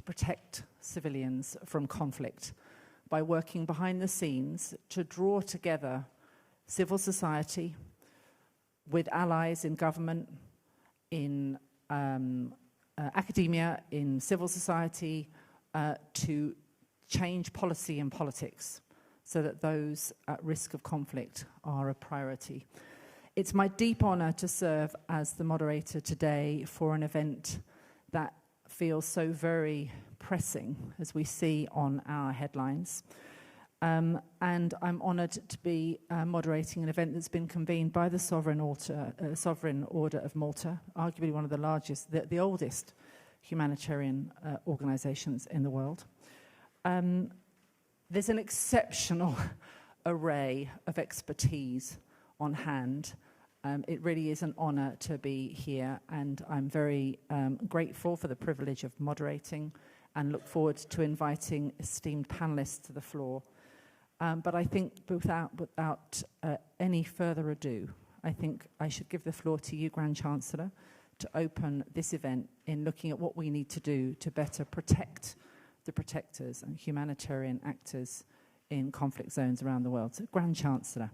to protect civilians from conflict by working behind the scenes to draw together civil society with allies in government, in academia, in civil society, to change policy and politics so that those at risk of conflict are a priority. It's my deep honor to serve as the moderator today for an event that feels so very pressing, as we see on our headlines. And I'm honored to be moderating an event that's been convened by the Sovereign Order of Malta, arguably one of the largest, the oldest humanitarian organizations in the world. There's an exceptional array of expertise on hand. It really is an honor to be here, and I'm very grateful for the privilege of moderating and look forward to inviting esteemed panelists to the floor. But I think without any further ado, I think I should give the floor to you, Grand Chancellor, to open this event in looking at what we need to do to better protect the protectors and humanitarian actors in conflict zones around the world. So, Grand Chancellor.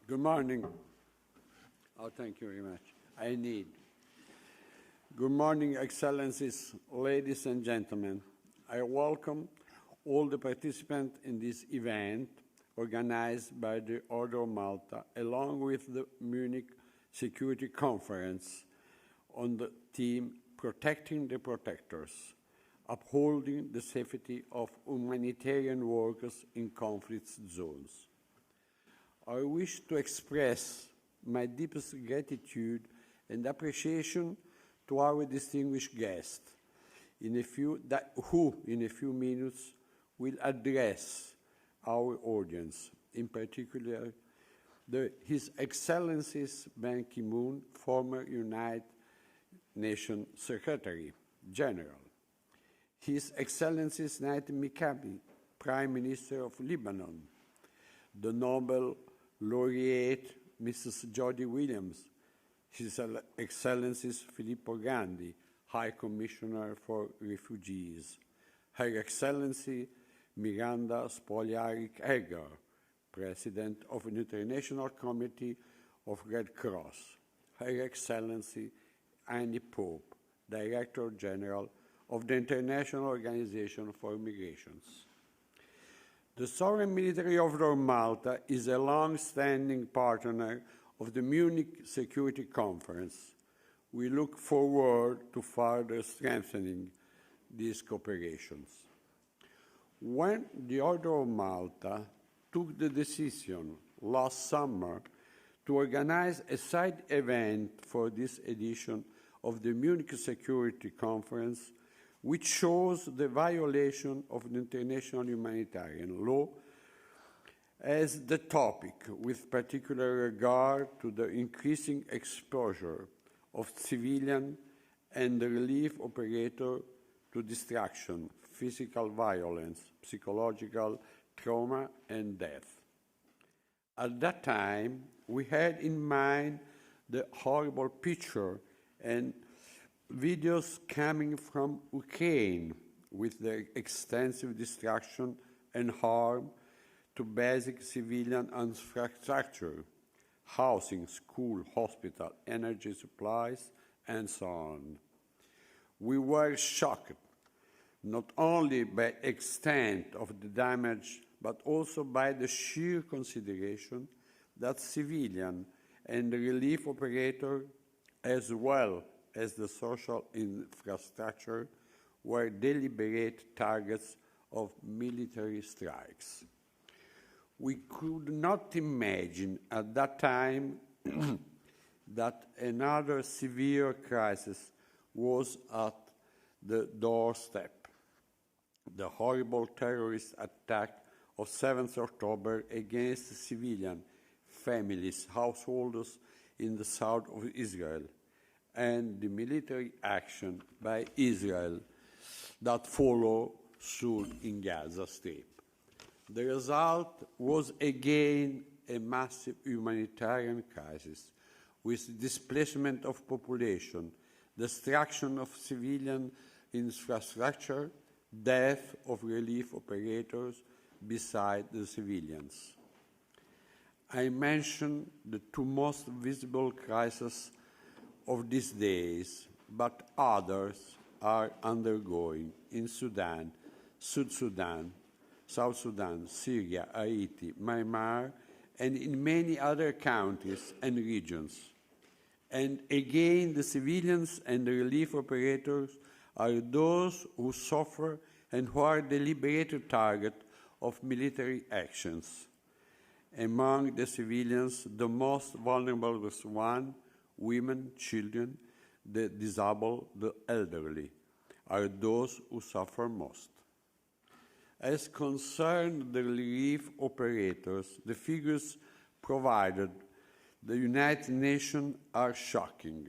Good morning. Oh, thank you very much. Good morning, Excellencies, ladies and gentlemen. I welcome all the participants in this event organized by the Order of Malta, along with the Munich Security Conference on the theme Protecting the Protectors, Upholding the Safety of Humanitarian Workers in Conflict Zones. I wish to express my deepest gratitude and appreciation to our distinguished guest, who in a few minutes will address our audience, in particular His Excellencies Ban Ki-moon, former United Nations Secretary General, His Excellencies Naif Mikati, Prime Minister of Lebanon, the Nobel Laureate Mrs. Jodie Williams, His Excellencies Filippo Grandi, High Commissioner for Refugees, Her Excellency Miranda Spogliari-Egger, President of the International Committee of Red Cross, Her Excellency Annie Pope, Director General of the International Organization for Migrations. The Sovereign Military Order of Malta is a long-standing partner of the Munich Security Conference. We look forward to further strengthening these cooperations. When the Order of Malta took the decision last summer to organize a side event for this edition of the Munich Security Conference, which shows the violation of the international humanitarian law as the topic, with particular regard to the increasing exposure of civilian and the relief operator to destruction, physical violence, psychological trauma, and death. At that time, we had in mind the horrible picture and videos coming from Ukraine with their extensive destruction and harm to basic civilian infrastructure, housing, school, hospital, energy supplies, and so on. We were shocked not only by the extent of the damage, but also by the sheer consideration that civilian and the relief operator, as well as the social infrastructure, were deliberate targets of military strikes. We could not imagine at that time that another severe crisis was at the doorstep. The horrible terrorist attack of 7th October against civilian families, householders in the south of Israel, and the military action by Israel that follow suit in Gaza Strip. The result was again a massive humanitarian crisis, with displacement of population, destruction of civilian infrastructure, death of relief operators beside the civilians. I mentioned the two most visible crises of these days, but others are undergoing in Sudan, South Sudan, Syria, Haiti, Myanmar, and in many other countries and regions. And again, the civilians and the relief operators are those who suffer and who are the deliberate target of military actions. Among the civilians, the most vulnerable was women, children, the disabled, the elderly, are those who suffer most. As concerned the relief operators, the figures provided the United Nations are shocking.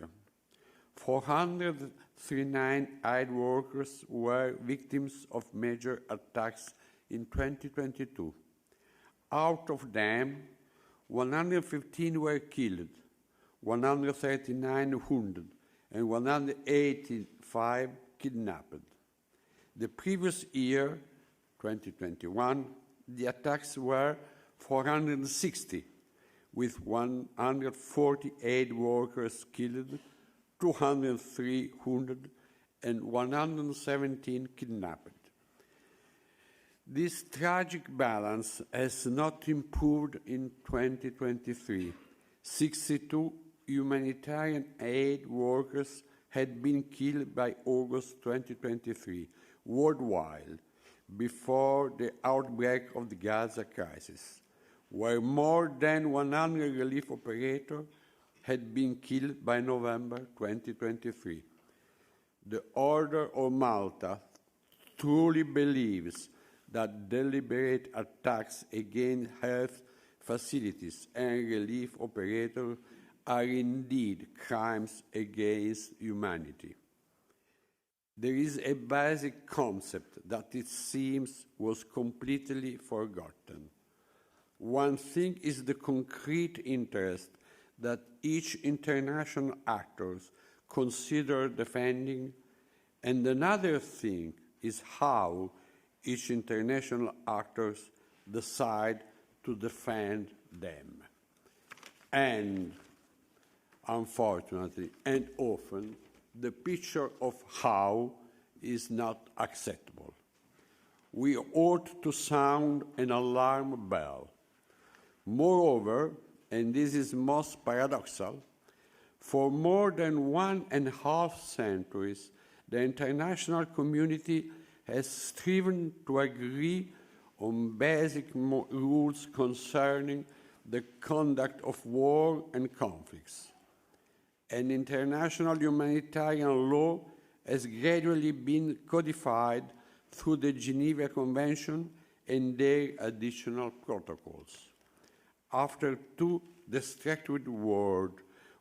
439 aid workers were victims of major attacks in 2022. Out of them, 115 were killed, 139 wounded, and 185 kidnapped. The previous year, 2021, the attacks were 460, with 148 workers killed, 203 wounded, and 117 kidnapped. This tragic balance has not improved in 2023. 62 humanitarian aid workers had been killed by August 2023 worldwide, before the outbreak of the Gaza crisis, where more than 100 relief operators had been killed by November 2023. The Order of Malta truly believes that deliberate attacks against health facilities and relief operators are indeed crimes against humanity. There is a basic concept that it seems was completely forgotten. One thing is the concrete interest that each international actor consider defending, and another thing is how each international actors decide to defend them. And unfortunately, and often, the picture of how is not acceptable. We ought to sound an alarm bell. Moreover, and this is most paradoxal, for more than 1.5 centuries, the international community has striven to agree on basic rules concerning the conduct of war and conflicts. And international humanitarian law has gradually been codified through the Geneva Convention and their additional protocols. After two destructive wars,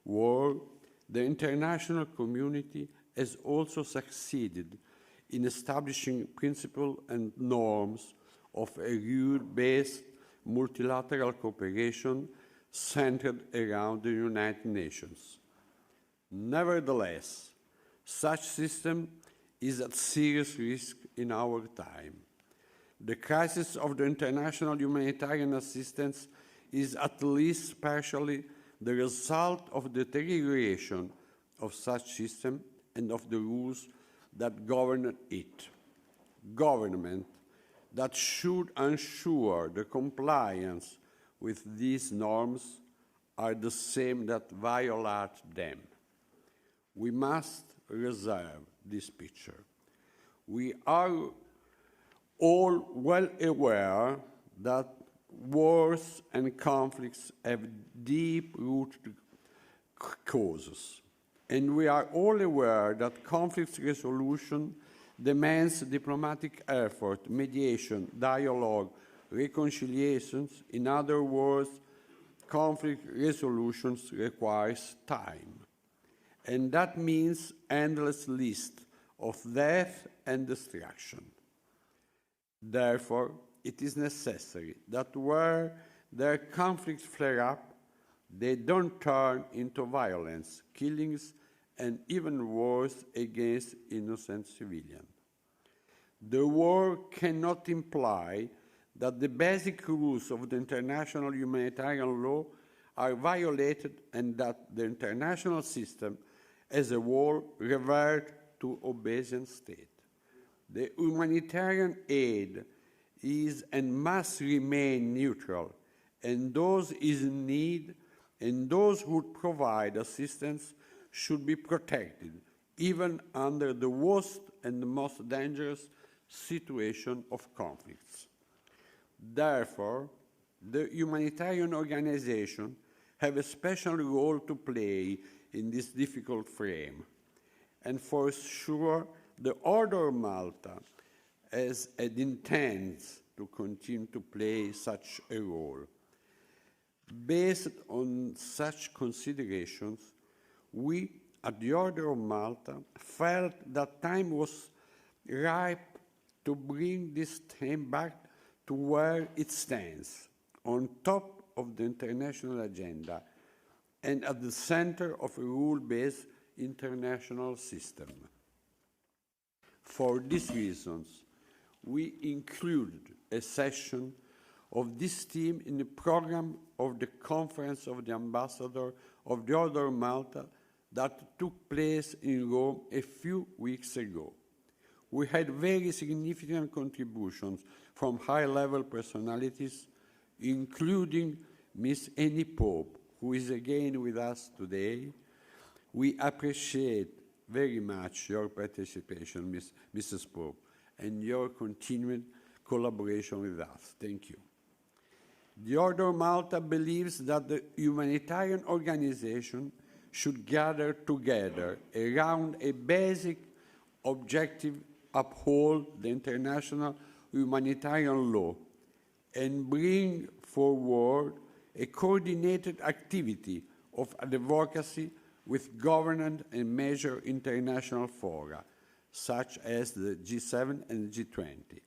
the international community has also succeeded in establishing principles and norms of a rule-based multilateral cooperation centered around the United Nations. Nevertheless, such system is at serious risk in our time. The crisis of the international humanitarian assistance is at least partially the result of the deterioration of such system and of the rules that govern it. Government that should ensure the compliance with these norms are the same that violate them. We must reserve this picture. We are all well aware that wars and conflicts have deep-rooted causes. And we are all aware that conflict resolution demands diplomatic effort, mediation, dialogue, reconciliations. In other words, conflict resolutions requires time. And that means endless list of death and destruction. Therefore, it is necessary that where their conflicts flare up, they don't turn into violence, killings, and even wars against innocent civilians. The war cannot imply that the basic rules of the international humanitarian law are violated and that the international system as a whole revert to obeisant state. The humanitarian aid is and must remain neutral, and those in need and those who provide assistance should be protected, even under the worst and the most dangerous situation of conflicts. Therefore, the humanitarian organizations have a special role to play in this difficult frame, and for sure, the Order of Malta has and intends to continue to play such a role. Based on such considerations, we at the Order of Malta felt that time was ripe to bring this theme back to where it stands, on top of the international agenda and at the center of a rule-based international system. For these reasons, we included a session of this theme in the program of the Conference of the Ambassador of the Order of Malta that took place in Rome a few weeks ago. We had very significant contributions from high-level personalities, including Ms. Annie Pope, who is again with us today. We appreciate very much your participation, Mrs. Pope, and your continued collaboration with us. Thank you. The Order of Malta believes that the humanitarian organization should gather together around a basic objective: uphold the international humanitarian law and bring forward a coordinated activity of advocacy with government and major international fora, such as the G7 and G20.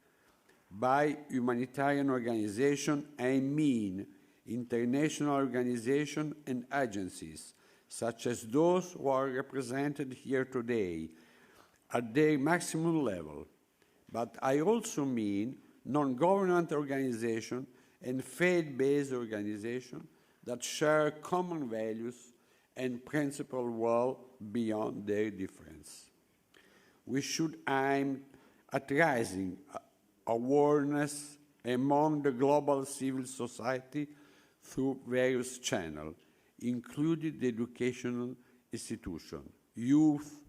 By humanitarian organization, I mean international organizations and agencies, such as those who are represented here today, at their maximum level. But I also mean non-government organizations and faith-based organizations that share common values and principles well beyond their difference. We should aim at raising awareness among the global civil society through various channels, including the educational institution. Youth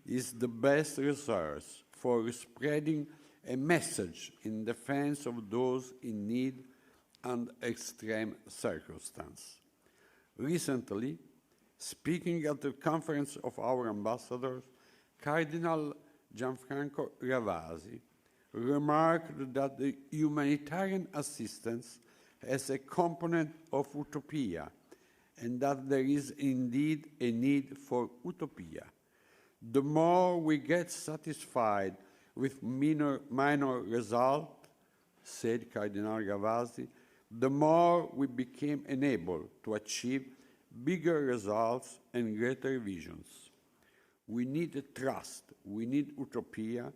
is the best resource for spreading a message in defense of those in need and extreme circumstances. Recently, speaking at the conference of our ambassadors, Cardinal Gianfranco Ravasi remarked that the humanitarian assistance has a component of utopia, and that there is indeed a need for utopia. The more we get satisfied with minor result, said Cardinal Ravasi, the more we became enabled to achieve bigger results and greater visions. We need trust, we need utopia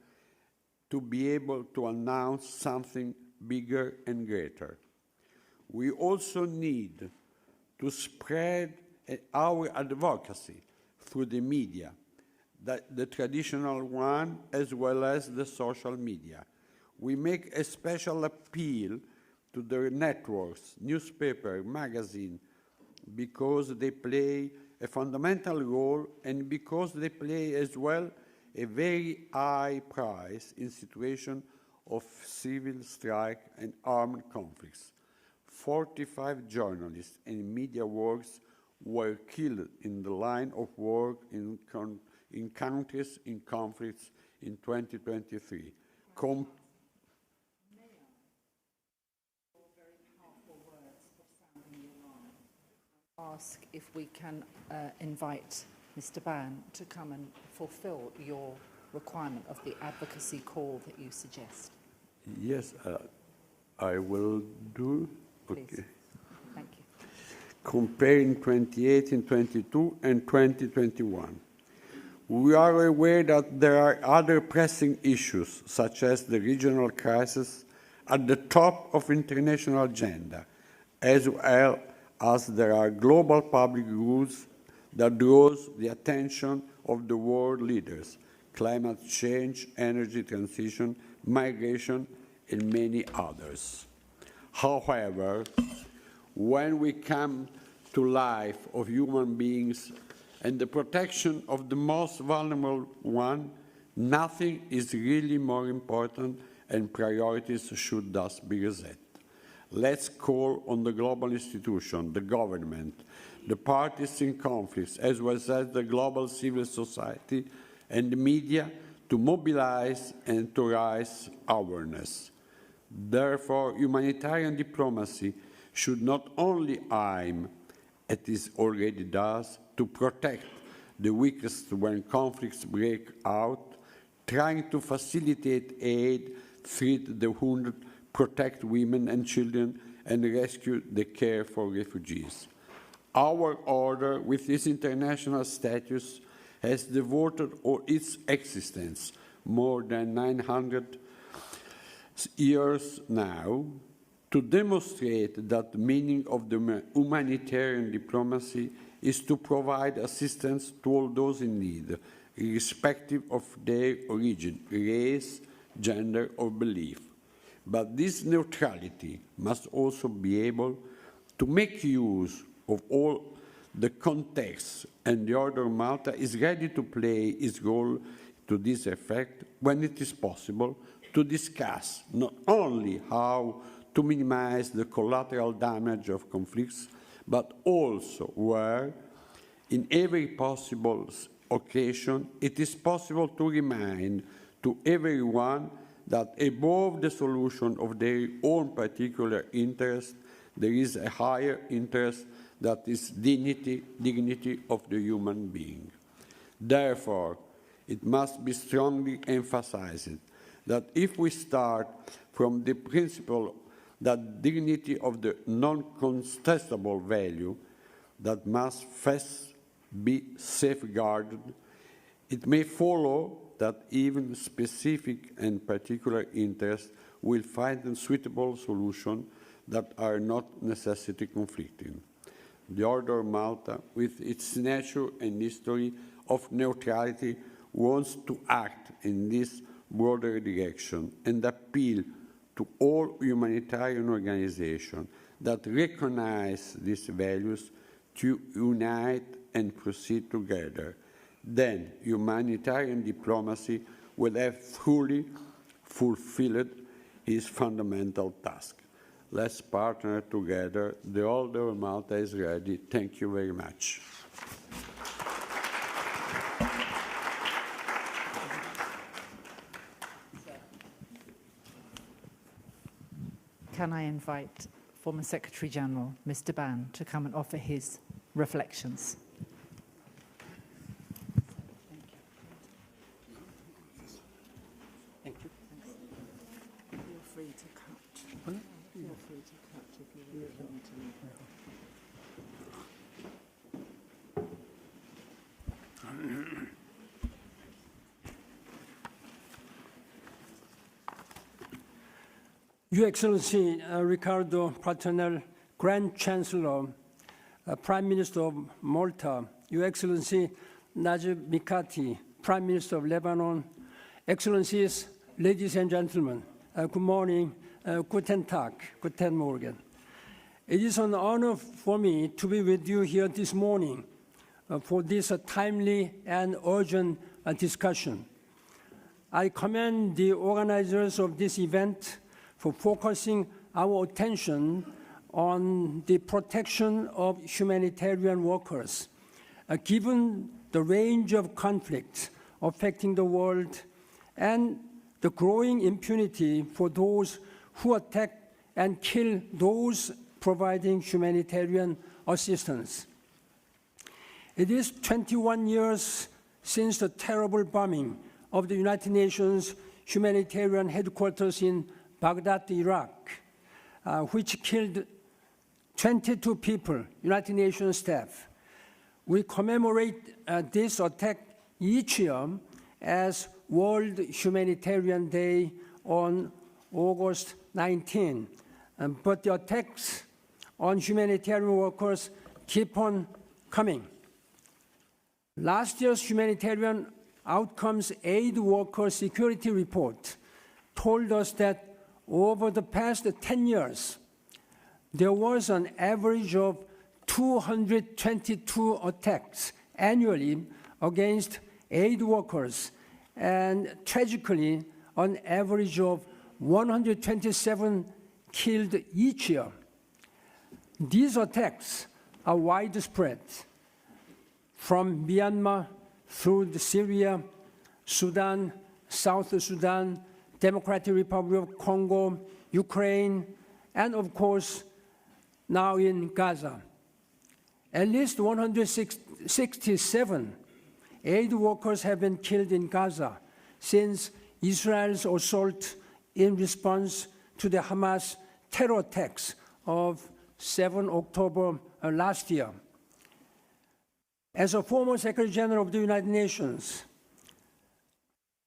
to be able to announce something bigger and greater. We also need to spread our advocacy through the media, the traditional one as well as the social media. We make a special appeal to the networks, newspaper, magazine, because they play a fundamental role and because they play as well a very high price in situations of civil strike and armed conflicts. 45 journalists and media workers were killed in the line of work in countries in conflicts in 2023. Ask if we can invite Mr. Ban to come and fulfill your requirement of the advocacy call that you suggest. Yes, I will do. Please. Okay. Thank you. Comparing 2018-22 and 2021. We are aware that there are other pressing issues, such as the regional crisis, at the top of international agenda, as well as there are global public goods that draws the attention of the world leaders: climate change, energy transition, migration, and many others. However, when we come to life of human beings and the protection of the most vulnerable one, nothing is really more important, and priorities should thus be reset. Let's call on the global institution, the government, the parties in conflicts, as well as the global civil society and the media to mobilize and to raise awareness. Therefore, humanitarian diplomacy should not only aim, as it already does, to protect the weakest when conflicts break out, trying to facilitate aid, treat the wounded, protect women and children, and rescue the care for refugees. Our order, with its international status, has devoted all its existence, more than 900 years now, to demonstrate that the meaning of the humanitarian diplomacy is to provide assistance to all those in need, irrespective of their origin, race, gender, or belief. But this neutrality must also be able to make use of all the contexts, and the Order of Malta is ready to play its role to this effect when it is possible to discuss not only how to minimize the collateral damage of conflicts, but also where, in every possible occasion, it is possible to remind to everyone that above the solution of their own particular interest, there is a higher interest, that is dignity of the human being. Therefore, it must be strongly emphasized that if we start from the principle that dignity of the non-contestable value that must first be safeguarded, it may follow that even specific and particular interests will find a suitable solution that are not necessarily conflicting. The Order of Malta, with its nature and history of neutrality, wants to act in this broader direction and appeal to all humanitarian organizations that recognize these values to unite and proceed together. Then humanitarian diplomacy will have fully fulfilled its fundamental task. Let's partner together. The Order of Malta is ready. Thank you very much. Can I invite former Secretary General, Mr. Ban, to come and offer his reflections? Thank you. Feel free to cut. Feel free to cut if you really want to leave. Your Excellency Riccardo Patanel, Grand Chancellor, Prime Minister of Malta, Your Excellency Najib Mikati, Prime Minister of Lebanon, Excellencies, ladies and gentlemen, good morning, guten Tag, guten Morgen. It is an honor for me to be with you here this morning for this timely and urgent discussion. I commend the organizers of this event for focusing our attention on the protection of humanitarian workers, given the range of conflicts affecting the world and the growing impunity for those who attack and kill those providing humanitarian assistance. It is 21 years since the terrible bombing of the United Nations humanitarian headquarters in Baghdad, Iraq, which killed 22 people, United Nations staff. We commemorate this attack each year as World Humanitarian Day on August 19. But the attacks on humanitarian workers keep on coming. Last year's Humanitarian Outcomes Aid Worker Security Report told us that over the past 10 years, there was an average of 222 attacks annually against aid workers, and tragically, an average of 127 killed each year. These attacks are widespread, from Myanmar through Syria, Sudan, South Sudan, Democratic Republic of Congo, Ukraine, and of course, now in Gaza. At least 167 aid workers have been killed in Gaza since Israel's assault in response to the Hamas terror attacks of 7 October last year. As a former Secretary General of the United Nations,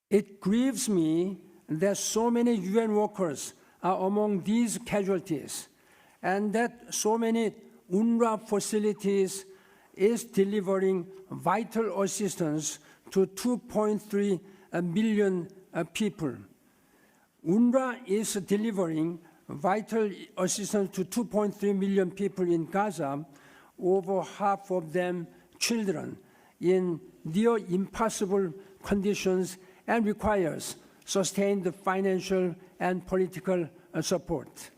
it grieves me that so many UN workers are among these casualties, and that so many UNRWA facilities is delivering vital assistance to 2.3 million people. UNRWA is delivering vital assistance to 2.3 million people in Gaza, over half of them children, in near impossible conditions, and requires sustained financial and political support.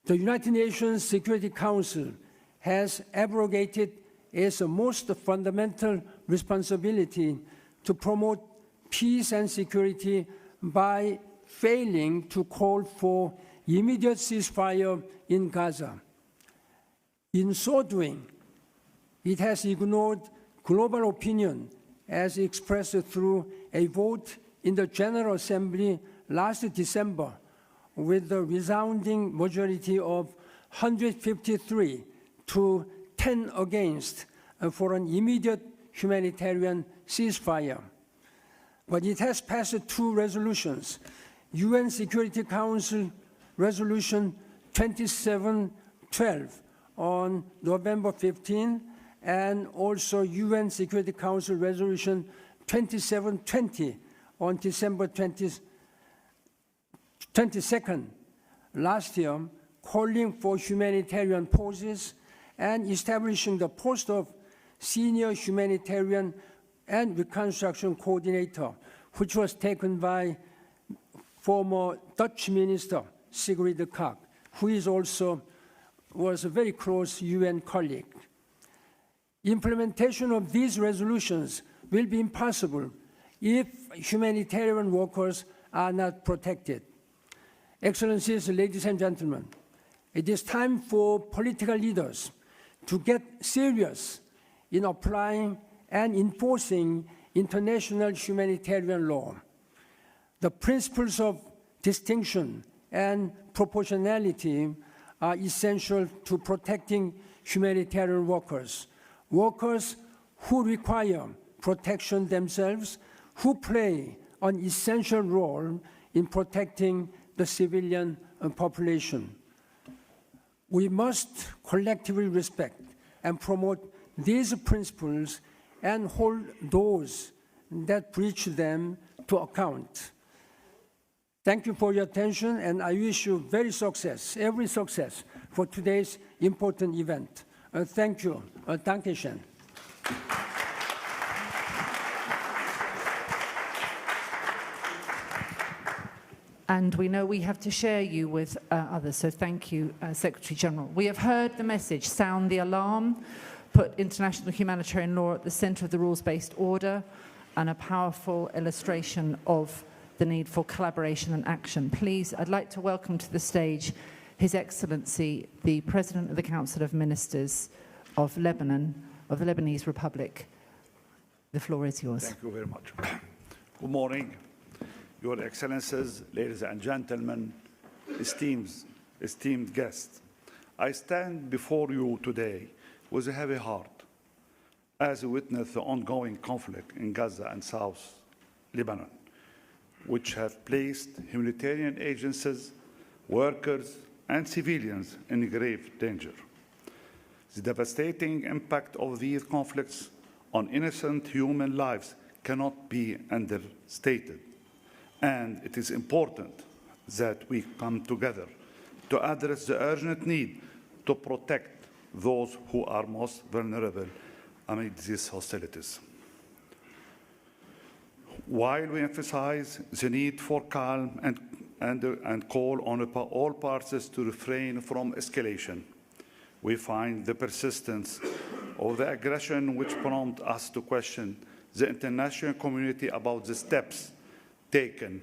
The United Nations Security Council has abrogated its most fundamental responsibility to promote peace and security by failing to call for immediate ceasefire in Gaza. In so doing, it has ignored global opinion as expressed through a vote in the General Assembly last December, with the resounding majority of 153 to 10 against for an immediate humanitarian ceasefire. But it has passed two resolutions: UN Security Council Resolution 2712 on November 15, and also UN Security Council Resolution 2720 on December 22nd last year, calling for humanitarian pauses and establishing the post of Senior Humanitarian and Reconstruction Coordinator, which was taken by former Dutch Minister Sigrid Kaag, who is also was a very close UN colleague. Implementation of these resolutions will be impossible if humanitarian workers are not protected. Excellencies, ladies and gentlemen, it is time for political leaders to get serious in applying and enforcing international humanitarian law. The principles of distinction and proportionality are essential to protecting humanitarian workers, workers who require protection themselves, who play an essential role in protecting the civilian population. We must collectively respect and promote these principles and hold those that breach them to account. Thank you for your attention, and I wish you every success for today's important event. Thank you. Danke schön. And we know we have to share you with others, so thank you, Secretary General. We have heard the message: sound the alarm, put international humanitarian law at the center of the rules-based order, and a powerful illustration of the need for collaboration and action. Please, I'd like to welcome to the stage His Excellency, the President of the Council of Ministers of Lebanon, of the Lebanese Republic. The floor is yours. Thank you very much. Good morning, Your Excellencies, ladies and gentlemen, esteemed esteemed guests, I stand before you today with a heavy heart as we witness the ongoing conflict in Gaza and South Lebanon, which have placed humanitarian agencies, workers, and civilians in grave danger. The devastating impact of these conflicts on innocent human lives cannot be understated, and it is important that we come together to address the urgent need to protect those who are most vulnerable amid these hostilities. While we emphasize the need for calm and call on all parties to refrain from escalation, we find the persistence of the aggression which prompts us to question the international community about the steps taken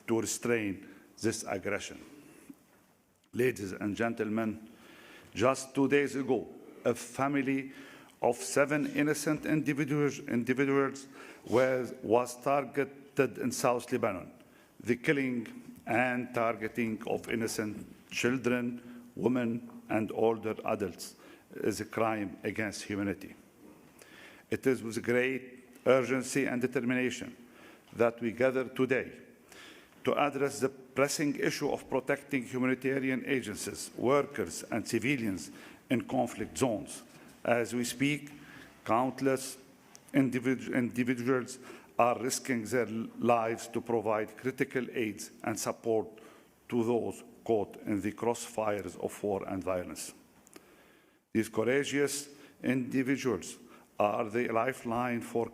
to restrain this aggression. Ladies and gentlemen, just 2 days ago, a family of 7 innocent individuals was targeted in South Lebanon. The killing and targeting of innocent children, women, and older adults is a crime against humanity. It is with great urgency and determination that we gather today to address the pressing issue of protecting humanitarian agencies, workers, and civilians in conflict zones. As we speak, countless individuals are risking their lives to provide critical aids and support to those caught in the crossfires of war and violence. These courageous individuals are the lifeline for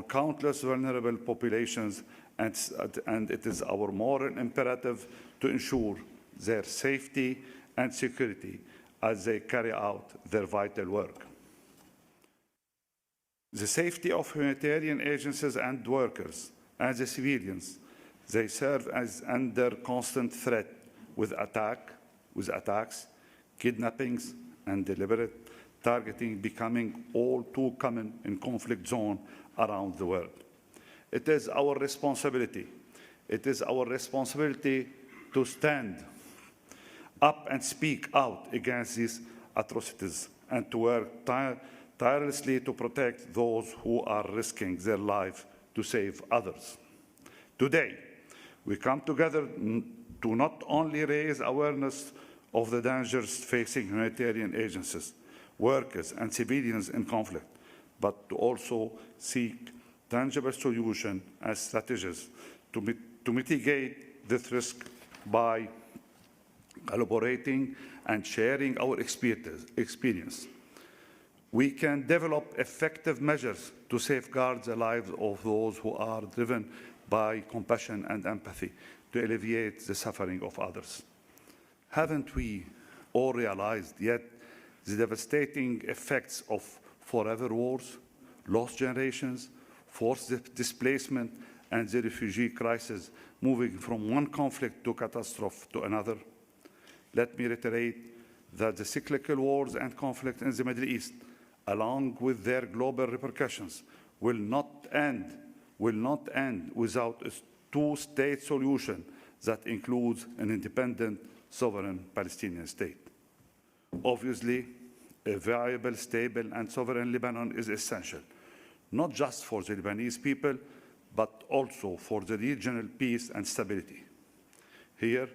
countless vulnerable populations, and it is our moral imperative to ensure their safety and security as they carry out their vital work. The safety of humanitarian agencies and workers and the civilians, they serve as under constant threat with attacks, kidnappings, and deliberate targeting becoming all too common in conflict zones around the world. It is our responsibility. It is our responsibility to stand up and speak out against these atrocities and to work tirelessly to protect those who are risking their life to save others. Today, we come together to not only raise awareness of the dangers facing humanitarian agencies, workers, and civilians in conflict, but to also seek tangible solutions and strategies to mitigate this risk by collaborating and sharing our experience. We can develop effective measures to safeguard the lives of those who are driven by compassion and empathy to alleviate the suffering of others. Haven't we all realized yet the devastating effects of forever wars, lost generations, forced displacement, and the refugee crisis moving from one conflict to catastrophe to another? Let me reiterate that the cyclical wars and conflict in the Middle East, along with their global repercussions, will not end without a two-state solution that includes an independent, sovereign Palestinian state. Obviously, a viable, stable, and sovereign Lebanon is essential, not just for the Lebanese people, but also for the regional peace and stability. Here,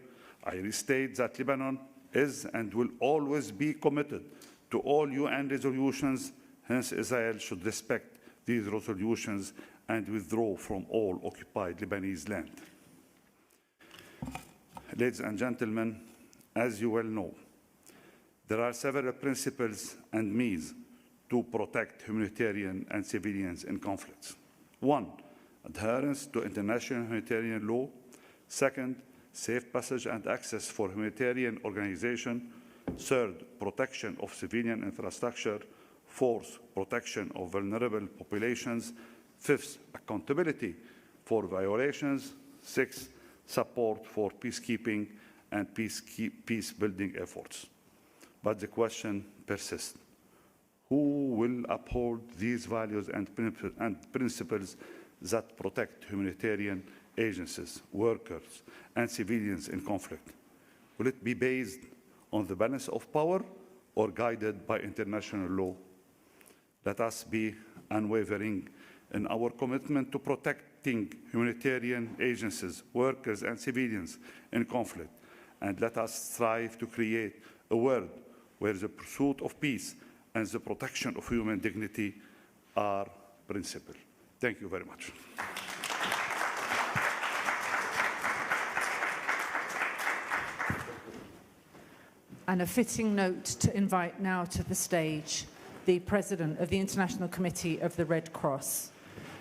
I restate that Lebanon is and will always be committed to all UN resolutions, hence Israel should respect these resolutions and withdraw from all occupied Lebanese land. Ladies and gentlemen, as you well know, there are several principles and means to protect humanitarian and civilians in conflicts. 1, adherence to international humanitarian law. 2, safe passage and access for humanitarian organizations. 3, protection of civilian infrastructure. 4, protection of vulnerable populations. 5, accountability for violations. 6, support for peacekeeping and peace-building efforts. But the question persists. Who will uphold these values and principles that protect humanitarian agencies, workers, and civilians in conflict? Will it be based on the balance of power or guided by international law? Let us be unwavering in our commitment to protecting humanitarian agencies, workers, and civilians in conflict. And let us strive to create a world where the pursuit of peace and the protection of human dignity are principles. Thank you very much. And a fitting note to invite now to the stage the President of the International Committee of the Red Cross,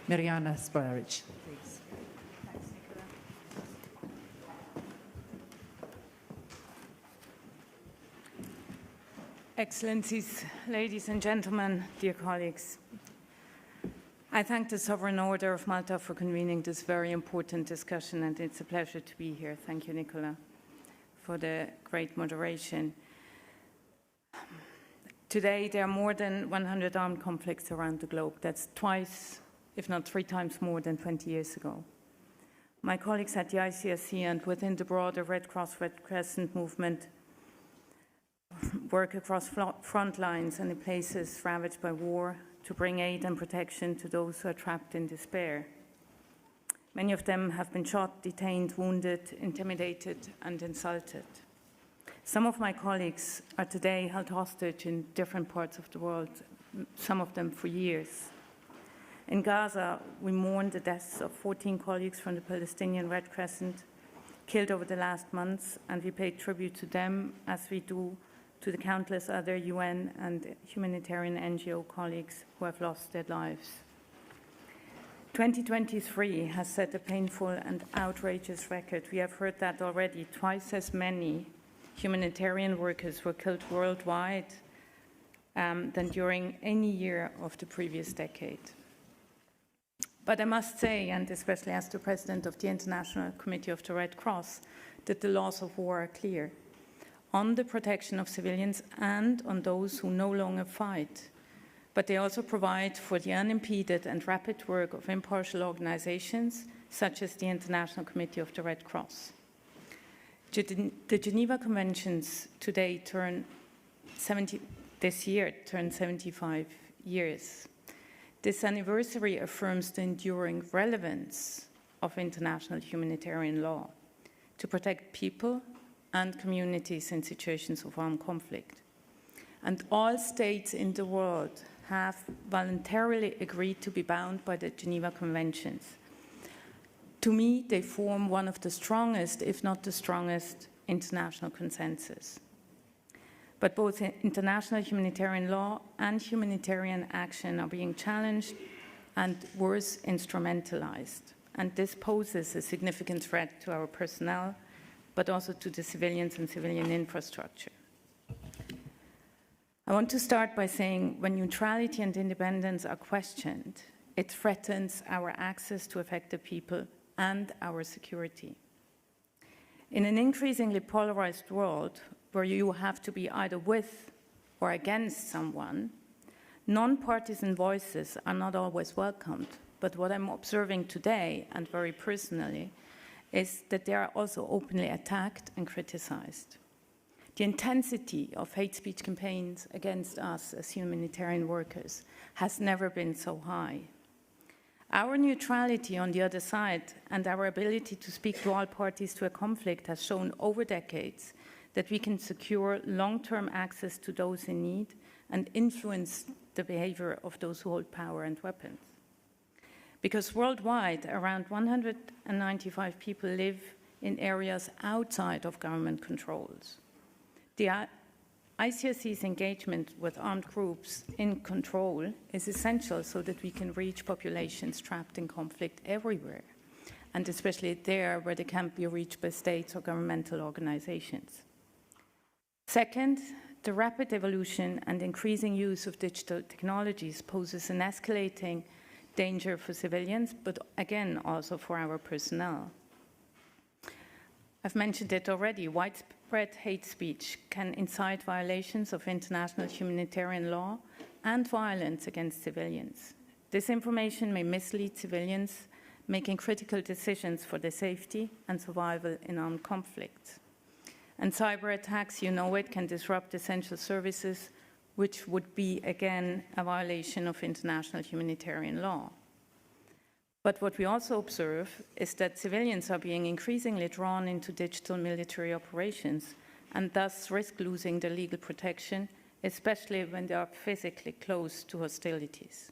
Mirjana Spojaric. Please. Thanks, Nicola. Excellencies, ladies and gentlemen, dear colleagues, I thank the Sovereign Order of Malta for convening this very important discussion, and it's a pleasure to be here. Thank you, Nicola, for the great moderation. Today, there are more than 100 armed conflicts around the globe. That's twice, if not 3 times more than 20 years ago. My colleagues at the ICRC and within the broader Red Cross, Red Crescent movement work across front lines and in places ravaged by war to bring aid and protection to those who are trapped in despair. Many of them have been shot, detained, wounded, intimidated, and insulted. Some of my colleagues are today held hostage in different parts of the world, some of them for years. In Gaza, we mourn the deaths of 14 colleagues from the Palestinian Red Crescent killed over the last months, and we pay tribute to them as we do to the countless other UN and humanitarian NGO colleagues who have lost their lives. 2023 has set a painful and outrageous record. We have heard that already. Twice as many humanitarian workers were killed worldwide than during any year of the previous decade. But I must say, and especially as the President of the International Committee of the Red Cross, that the laws of war are clear on the protection of civilians and on those who no longer fight. But they also provide for the unimpeded and rapid work of impartial organizations such as the International Committee of the Red Cross. The Geneva Conventions today this year turn 75 years. This anniversary affirms the enduring relevance of international humanitarian law to protect people and communities in situations of armed conflict. And all states in the world have voluntarily agreed to be bound by the Geneva Conventions. To me, they form one of the strongest, if not the strongest, international consensus. But both international humanitarian law and humanitarian action are being challenged and worse, instrumentalized. And this poses a significant threat to our personnel, but also to the civilians and civilian infrastructure. I want to start by saying when neutrality and independence are questioned, it threatens our access to affected people and our security. In an increasingly polarized world, where you have to be either with or against someone, non-partisan voices are not always welcomed. But what I'm observing today, and very personally, is that they are also openly attacked and criticized. The intensity of hate speech campaigns against us as humanitarian workers has never been so high. Our neutrality on the other side and our ability to speak to all parties to a conflict has shown over decades that we can secure long-term access to those in need and influence the behavior of those who hold power and weapons. Because worldwide, around 195 people live in areas outside of government controls. The ICRC's engagement with armed groups in control is essential so that we can reach populations trapped in conflict everywhere, and especially there where they can't be reached by states or governmental organizations. Second, the rapid evolution and increasing use of digital technologies poses an escalating danger for civilians, but again, also for our personnel. I've mentioned it already. Widespread hate speech can incite violations of international humanitarian law and violence against civilians. This information may mislead civilians, making critical decisions for their safety and survival in armed conflicts. And cyber attacks, you know it, can disrupt essential services, which would be, again, a violation of international humanitarian law. But what we also observe is that civilians are being increasingly drawn into digital military operations and thus risk losing their legal protection, especially when they are physically close to hostilities.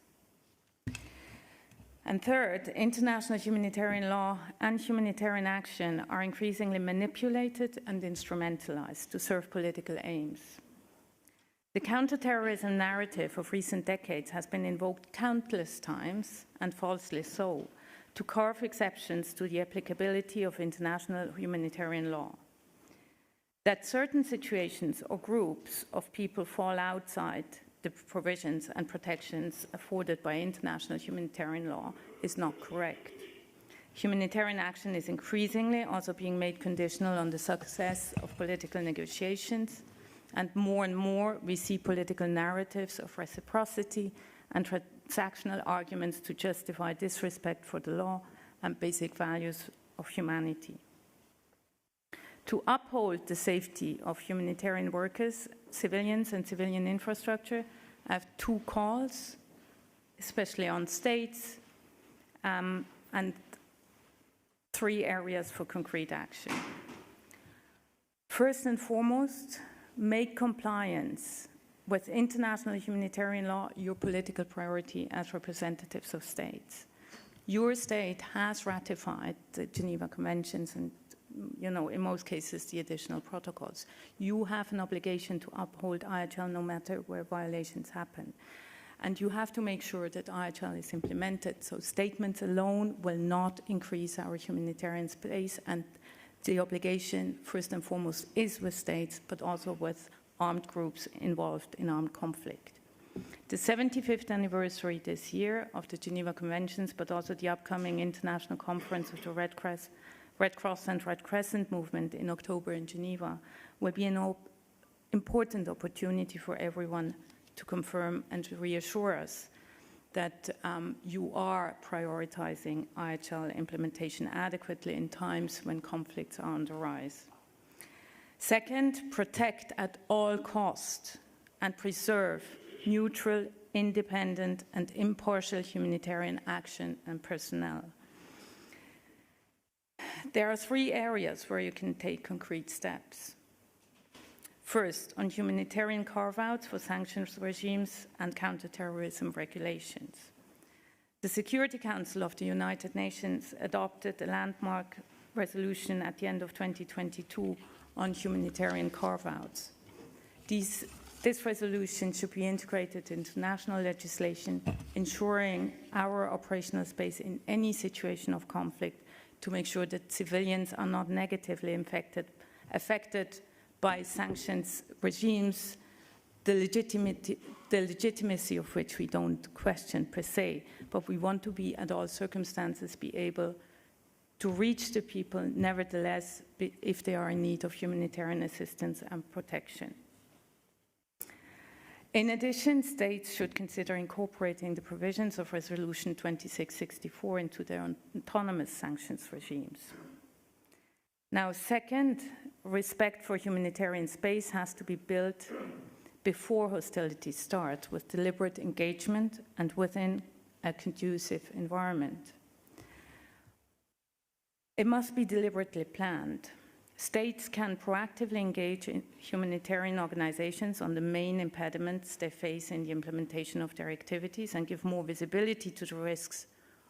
And third, international humanitarian law and humanitarian action are increasingly manipulated and instrumentalized to serve political aims. The counterterrorism narrative of recent decades has been invoked countless times, and falsely so, to carve exceptions to the applicability of international humanitarian law. That certain situations or groups of people fall outside the provisions and protections afforded by international humanitarian law is not correct. Humanitarian action is increasingly also being made conditional on the success of political negotiations, and more we see political narratives of reciprocity and transactional arguments to justify disrespect for the law and basic values of humanity. To uphold the safety of humanitarian workers, civilians, and civilian infrastructure, I have two calls, especially on states, and three areas for concrete action. First and foremost, make compliance with international humanitarian law your political priority as representatives of states. Your state has ratified the Geneva Conventions and, you know, in most cases, the additional protocols. You have an obligation to uphold IHL no matter where violations happen. And you have to make sure that IHL is implemented. So statements alone will not increase our humanitarian space, and the obligation, first and foremost, is with states, but also with armed groups involved in armed conflict. The 75th anniversary this year of the Geneva Conventions, but also the upcoming International Conference of the Red Cross and Red Crescent movement in October in Geneva, will be an important opportunity for everyone to confirm and to reassure us that you are prioritizing IHL implementation adequately in times when conflicts are on the rise. Second, protect at all costs and preserve neutral, independent, and impartial humanitarian action and personnel. There are three areas where you can take concrete steps. First, on humanitarian carve-outs for sanctions regimes and counterterrorism regulations. The Security Council of the United Nations adopted a landmark resolution at the end of 2022 on humanitarian carve-outs. This resolution should be integrated into national legislation, ensuring our operational space in any situation of conflict to make sure that civilians are not negatively affected by sanctions regimes, the legitimacy of which we don't question per se, but we want to be, at all circumstances, be able to reach the people, nevertheless, if they are in need of humanitarian assistance and protection. In addition, states should consider incorporating the provisions of Resolution 2664 into their autonomous sanctions regimes. Now, second, respect for humanitarian space has to be built before hostilities start, with deliberate engagement and within a conducive environment. It must be deliberately planned. States can proactively engage in humanitarian organizations on the main impediments they face in the implementation of their activities and give more visibility to the risks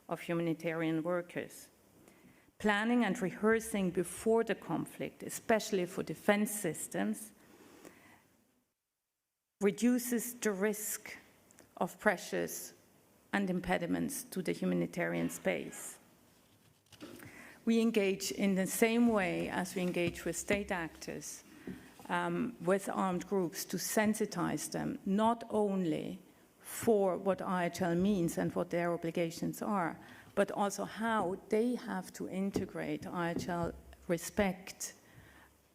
of humanitarian workers. Planning and rehearsing before the conflict, especially for defense systems, reduces the risk of pressures and impediments to the humanitarian space. We engage in the same way as we engage with state actors, with armed groups, to sensitize them, not only for what IHL means and what their obligations are, but also how they have to integrate IHL respect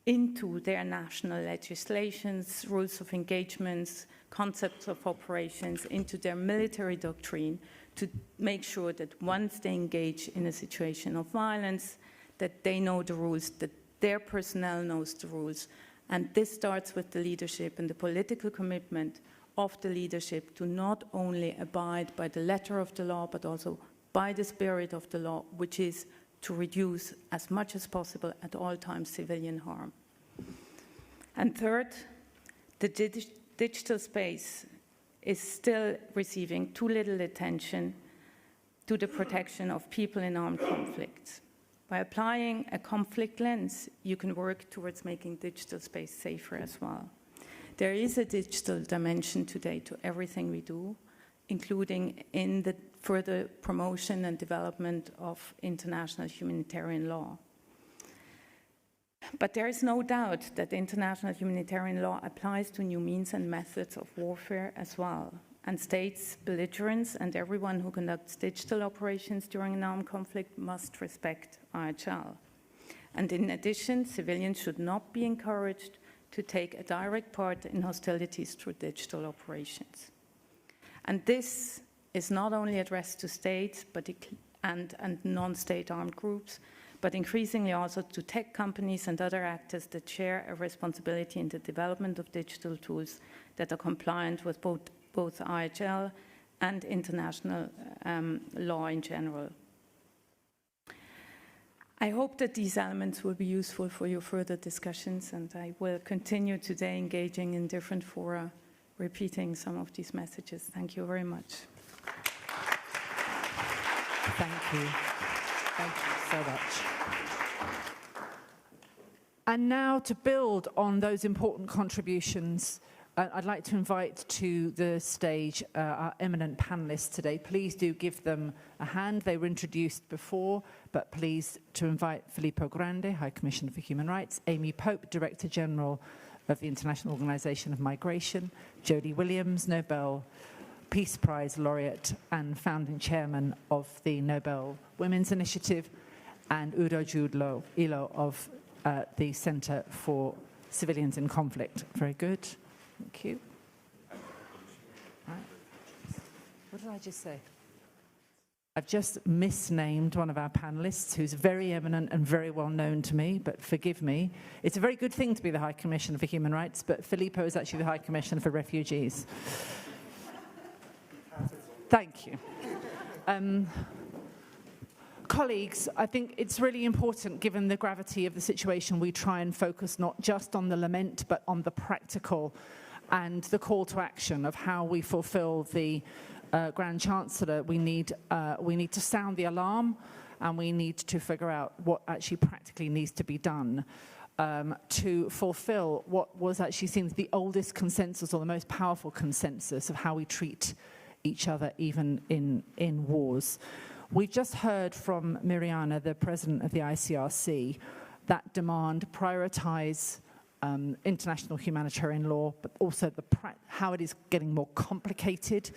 into their national legislations, rules of engagements, concepts of operations, into their military doctrine, to make sure that once they engage in a situation of violence, that they know the rules that their personnel knows the rules. And this starts with the leadership and the political commitment of the leadership to not only abide by the letter of the law, but also by the spirit of the law, which is to reduce as much as possible at all times civilian harm. And third, the digital space is still receiving too little attention to the protection of people in armed conflicts. By applying a conflict lens, you can work towards making digital space safer as well. There is a digital dimension today to everything we do, including in the further promotion and development of international humanitarian law. But there is no doubt that international humanitarian law applies to new means and methods of warfare as well, and states, belligerents, and everyone who conducts digital operations during an armed conflict must respect IHL. And in addition, civilians should not be encouraged to take a direct part in hostilities through digital operations. And this is not only addressed to states and non-state armed groups, but increasingly also to tech companies and other actors that share a responsibility in the development of digital tools that are compliant with both IHL and international law in general. I hope that these elements will be useful for your further discussions, and I will continue today engaging in different fora, repeating some of these messages. Thank you very much. Thank you. Thank you so much. And now, to build on those important contributions, I'd like to invite to the stage our eminent panelists today. Please do give them a hand. They were introduced before, but please to invite Filippo Grandi, High Commissioner for Human Rights, Amy Pope, Director General of the International Organization of Migration, Jodie Williams, Nobel Peace Prize laureate and founding chairman of the Nobel Women's Initiative, and Udo Ilo of the Center for Civilians in Conflict. Very good. Thank you. Right. What did I just say? I've just misnamed one of our panelists, who's very eminent and very well known to me, but forgive me. It's a very good thing to be the High Commissioner for Human Rights, but Filippo is actually the High Commissioner for Refugees. Thank you. Colleagues, I think it's really important, given the gravity of the situation, we try and focus not just on the lament, but on the practical and the call to action of how we fulfill the Grand Chancellor. We need to sound the alarm, and we need to figure out what actually practically needs to be done to fulfill what was actually seems the oldest consensus, or the most powerful consensus, of how we treat each other, even in wars. We've just heard from Miriana, the president of the ICRC, that demand prioritize international humanitarian law, but also how it is getting more complicated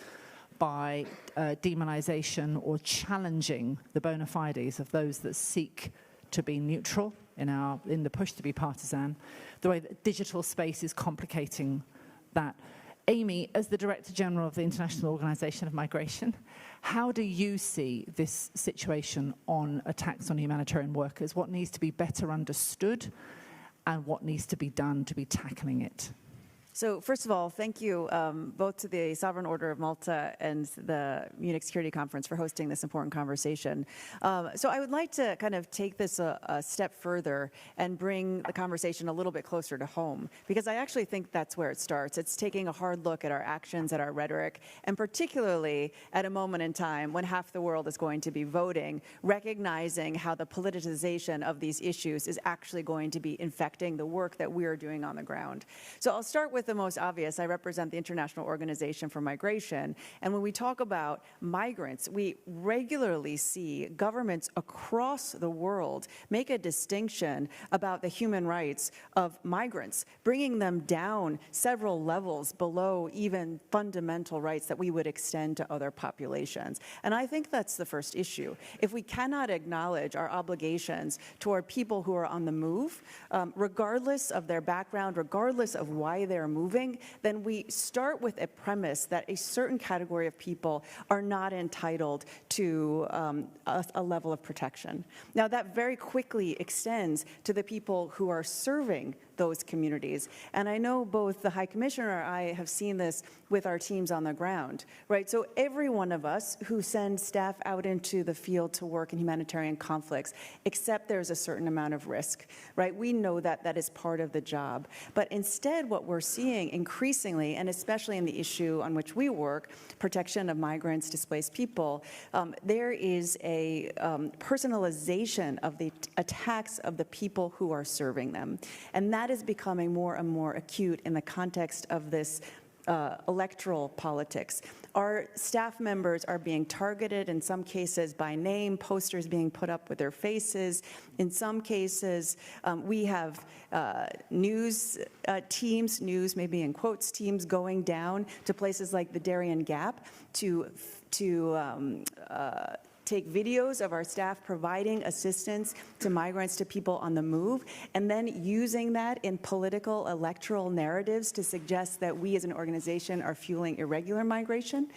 by demonization or challenging the bona fides of those that seek to be neutral in the push to be partisan, the way that digital space is complicating that. Amy, as the Director General of the International Organization of Migration, how do you see this situation on attacks on humanitarian workers? What needs to be better understood, and what needs to be done to be tackling it? So first of all, thank you both to the Sovereign Order of Malta and the Munich Security Conference for hosting this important conversation. So I would like to kind of take this a step further and bring the conversation a little bit closer to home, because I actually think that's where it starts. It's taking a hard look at our actions, at our rhetoric, and particularly at a moment in time when half the world is going to be voting, recognizing how the politicization of these issues is actually going to be infecting the work that we are doing on the ground. So I'll start with the most obvious. I represent the International Organization for Migration, and when we talk about migrants, we regularly see governments across the world make a distinction about the human rights of migrants, bringing them down several levels below even fundamental rights that we would extend to other populations. And I think that's the first issue. If we cannot acknowledge our obligations toward people who are on the move, regardless of their background, regardless of why they're moving, then we start with a premise that a certain category of people are not entitled to a level of protection. Now, that very quickly extends to the people who are serving those communities. And I know both the High Commissioner and I have seen this with our teams on the ground, right? So every one of us who sends staff out into the field to work in humanitarian conflicts, except there's a certain amount of risk, right? We know that that is part of the job. But instead, what we're seeing increasingly, and especially in the issue on which we work, protection of migrants, displaced people, there is a personalization of the attacks of the people who are serving them. And that is becoming more and more acute in the context of this electoral politics. Our staff members are being targeted, in some cases by name, posters being put up with their faces. In some cases, we have news teams, news maybe in quotes, teams going down to places like the Darien Gap to take videos of our staff providing assistance to migrants, to people on the move, and then using that in political electoral narratives to suggest that we as an organization are fueling irregular migration.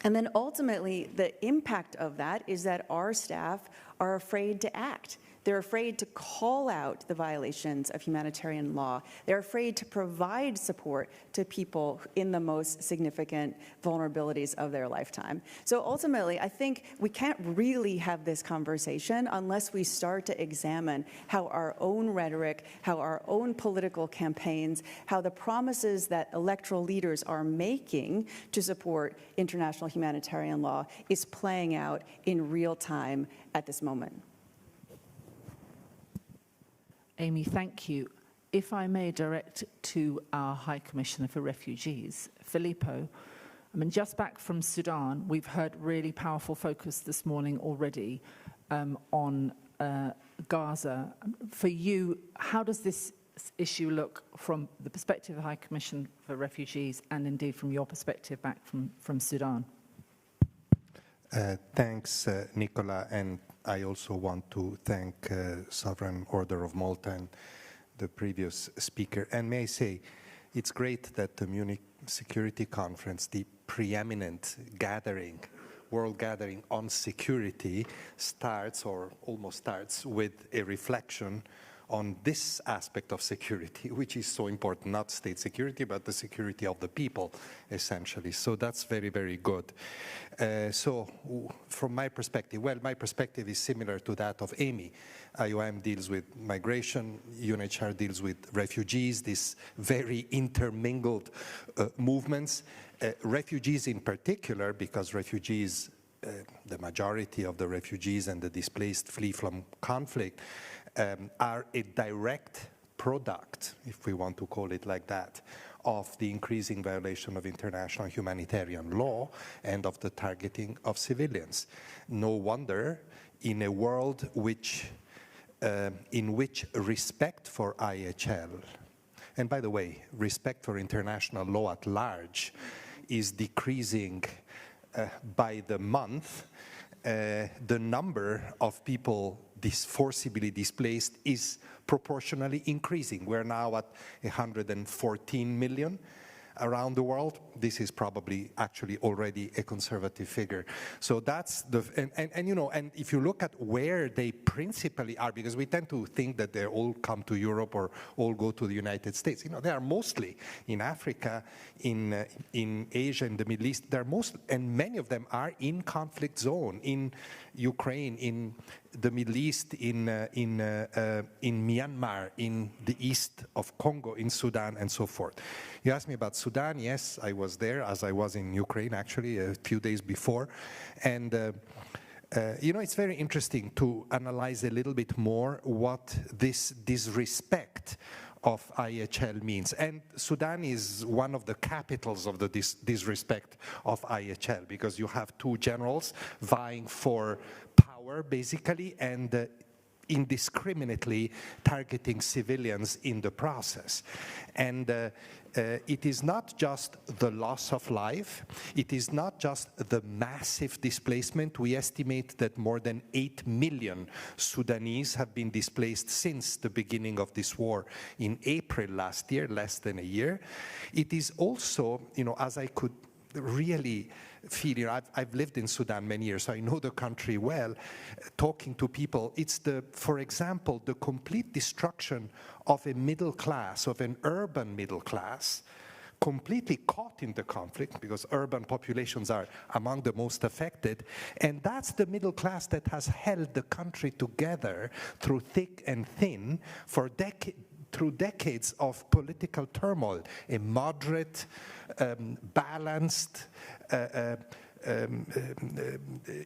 And then ultimately, the impact of that is that our staff are afraid to act. They're afraid to call out the violations of humanitarian law. They're afraid to provide support to people in the most significant vulnerabilities of their lifetime. So ultimately, I think we can't really have this conversation unless we start to examine how our own rhetoric, how our own political campaigns, how the promises that electoral leaders are making to support international humanitarian law is playing out in real time at this moment. Amy, thank you. If I may direct to our High Commissioner for Refugees, Filippo. I mean, just back from Sudan, we've heard really powerful focus this morning already on Gaza. For you, how does this issue look from the perspective of the High Commission for Refugees and indeed from your perspective back from Sudan? Thanks, Nicola, and I also want to thank Sovereign Order of Malta and the previous speaker. And may I say, it's great that the Munich Security Conference, the preeminent gathering, world gathering on security, starts or almost starts with a reflection on this aspect of security, which is so important, not state security, but the security of the people, essentially. So that's very, very good. So from my perspective, well, my perspective is similar to that of Amy. IOM deals with migration, UNHCR deals with refugees, these very intermingled movements. Refugees in particular, because refugees, the majority of the refugees and the displaced flee from conflict, are a direct product, if we want to call it like that, of the increasing violation of international humanitarian law and of the targeting of civilians. No wonder, in a world in which respect for IHL, and by the way, respect for international law at large, is decreasing by the month, the number of people forcibly displaced is proportionally increasing. We're now at 114 million around the world. This is probably actually already a conservative figure. So that's the, and you know, and if you look at where they principally are, because we tend to think that they all come to Europe or all go to the United States. You know, they are mostly in Africa, in Asia, in the Middle East. They're and many of them are in conflict zone, in Ukraine, in the Middle East, in Myanmar, in the east of Congo, in Sudan, and so forth. You asked me about Sudan. Yes, I was there, as I was in Ukraine, actually, a few days before. And, you know, it's very interesting to analyze a little bit more what this disrespect of IHL means. And Sudan is one of the capitals of the disrespect of IHL, because you have two generals vying for power, basically, and indiscriminately targeting civilians in the process. And it is not just the loss of life, it is not just the massive displacement. We estimate that more than 8 million Sudanese have been displaced since the beginning of this war in April last year, less than a year. It is also, as I could really feel, I've lived in Sudan many years, so I know the country well. Talking to people, it's for example, the complete destruction of a middle class, of an urban middle class, completely caught in the conflict, because urban populations are among the most affected. And that's the middle class that has held the country together through thick and thin through decades of political turmoil. A moderate, balanced,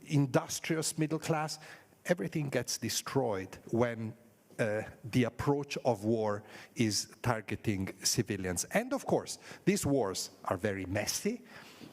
industrious middle class. Everything gets destroyed when the approach of war is targeting civilians. And of course, these wars are very messy.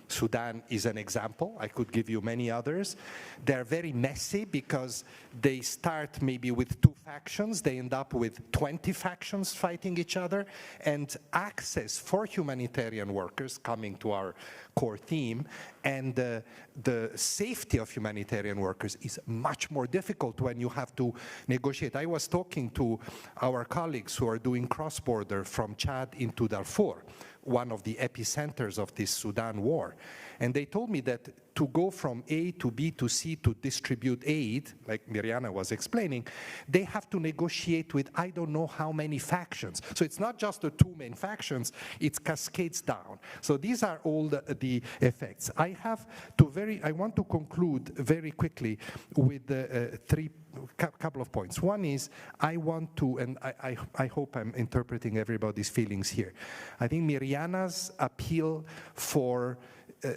Sudan is an example. I could give you many others. They're very messy because they start maybe with 2 factions. They end up with 20 factions fighting each other. And access for humanitarian workers, coming to our core theme, and the safety of humanitarian workers is much more difficult when you have to negotiate. I was talking to our colleagues who are doing cross-border from Chad into Darfur, one of the epicenters of this Sudan war. And they told me that to go from A to B to C to distribute aid, like Mirjana was explaining, they have to negotiate with I don't know how many factions. So it's not just the 2 main factions, it cascades down. So these are all the effects. I want to conclude very quickly with couple of points. One is, I want to, and I hope I'm interpreting everybody's feelings here. I think Mirjana's appeal for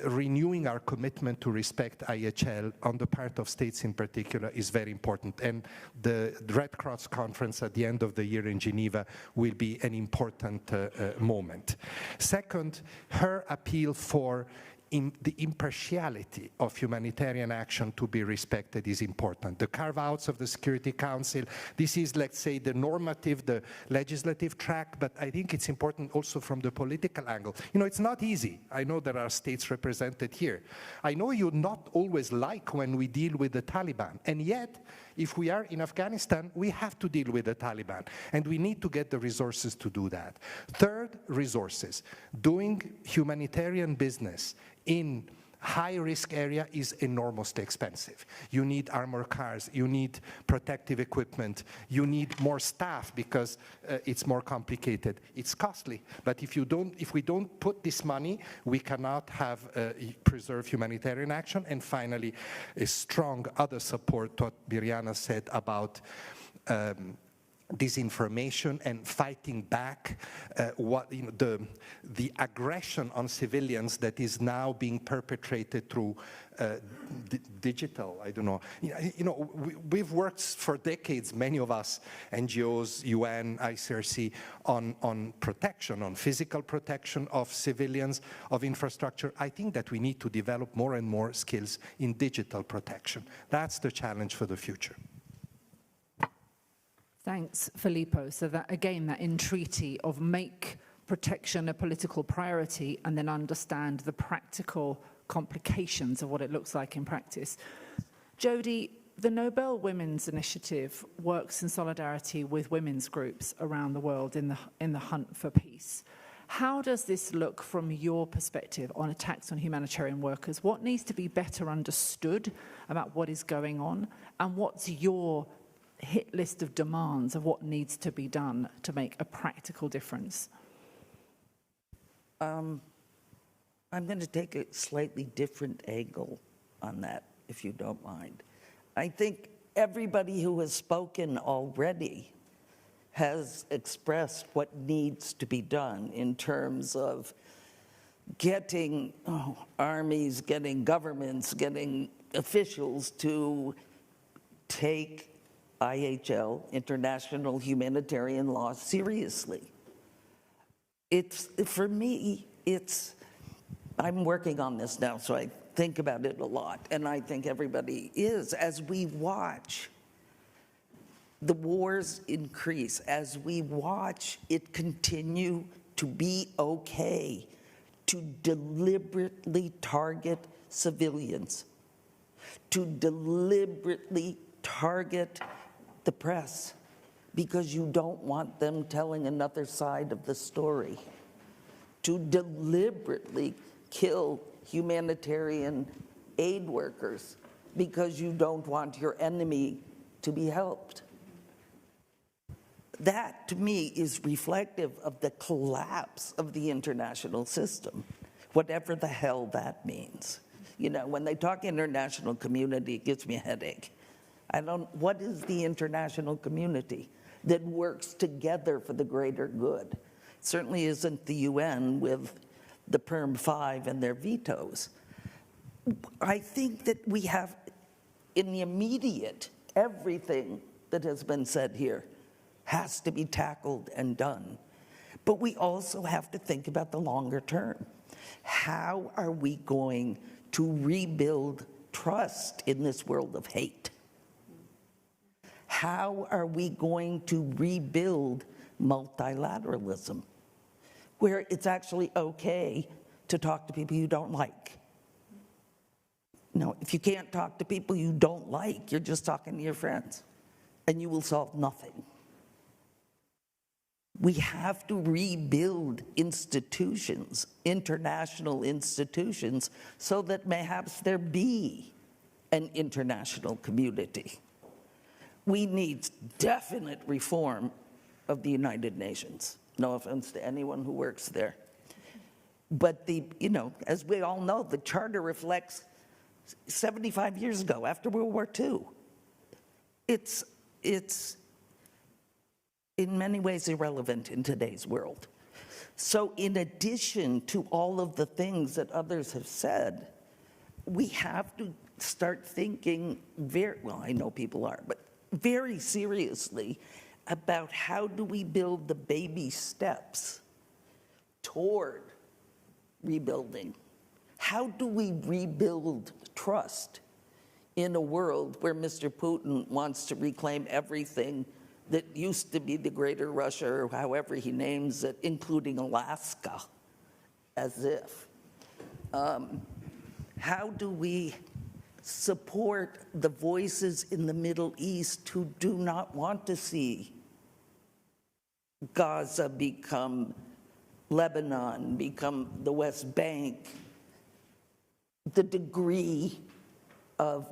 renewing our commitment to respect IHL on the part of states in particular is very important. And the Red Cross conference at the end of the year in Geneva will be an important moment. Second, her appeal for the impartiality of humanitarian action to be respected is important. The carve-outs of the Security Council, this is, let's say, the normative, the legislative track, but I think it's important also from the political angle. It's not easy. I know there are states represented here. I know you not always like when we deal with the Taliban, and yet, if we are in Afghanistan, we have to deal with the Taliban, and we need to get the resources to do that. Third, resources. Doing humanitarian business in high-risk area is enormously expensive. You need armored cars, you need protective equipment, you need more staff because it's more complicated. It's costly, but if we don't put this money, we cannot have preserve humanitarian action. And finally, a strong other support to what Mirjana said about disinformation and fighting back the aggression on civilians that is now being perpetrated through digital, I don't know. We've worked for decades, many of us, NGOs, UN, ICRC, on protection, on physical protection of civilians, of infrastructure. I think that we need to develop more and more skills in digital protection. That's the challenge for the future. Thanks, Filippo. So that, again, that entreaty of make protection a political priority and then understand the practical complications of what it looks like in practice. Jody, the Nobel Women's Initiative works in solidarity with women's groups around the world in the hunt for peace. How does this look from your perspective on attacks on humanitarian workers? What needs to be better understood about what is going on? And what's your hit list of demands of what needs to be done to make a practical difference? I'm going to take a slightly different angle on that, if you don't mind. I think everybody who has spoken already has expressed what needs to be done in terms of getting armies, getting governments, getting officials to take IHL, international humanitarian law, seriously. For me, I'm working on this now, so I think about it a lot, and I think everybody is, as we watch the wars increase, as we watch it continue to be okay to deliberately target civilians, to deliberately target the press because you don't want them telling another side of the story, to deliberately kill humanitarian aid workers because you don't want your enemy to be helped. That, to me, is reflective of the collapse of the international system, whatever the hell that means. You know, when they talk international community, it gives me a headache. What is the international community that works together for the greater good? It certainly isn't the UN with the Perm 5 and their vetoes. I think that we have, in the immediate, everything that has been said here has to be tackled and done. But we also have to think about the longer term. How are we going to rebuild trust in this world of hate? How are we going to rebuild multilateralism, where it's actually okay to talk to people you don't like? No, if you can't talk to people you don't like, you're just talking to your friends, and you will solve nothing. We have to rebuild institutions, international institutions, so that perhaps there be an international community. We need definite reform of the United Nations. No offense to anyone who works there. But as we all know, the charter reflects 75 years ago, after World War II. It's in many ways irrelevant in today's world. So in addition to all of the things that others have said, we have to start thinking I know people are, but very seriously about how do we build the baby steps toward rebuilding. How do we rebuild trust in a world where Mr. Putin wants to reclaim everything that used to be the Greater Russia, or however he names it, including Alaska, as if? How do we support the voices in the Middle East who do not want to see Gaza become Lebanon, become the West Bank? The degree of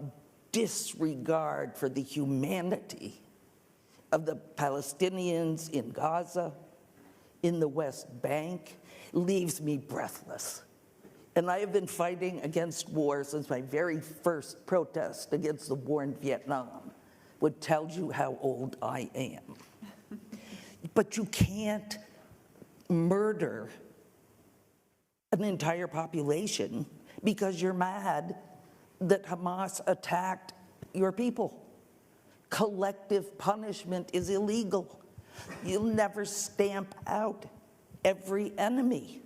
disregard for the humanity of the Palestinians in Gaza, in the West Bank, leaves me breathless. And I have been fighting against war since my very first protest against the war in Vietnam, which tells you how old I am. But you can't murder an entire population because you're mad that Hamas attacked your people. Collective punishment is illegal. You'll never stamp out every enemy.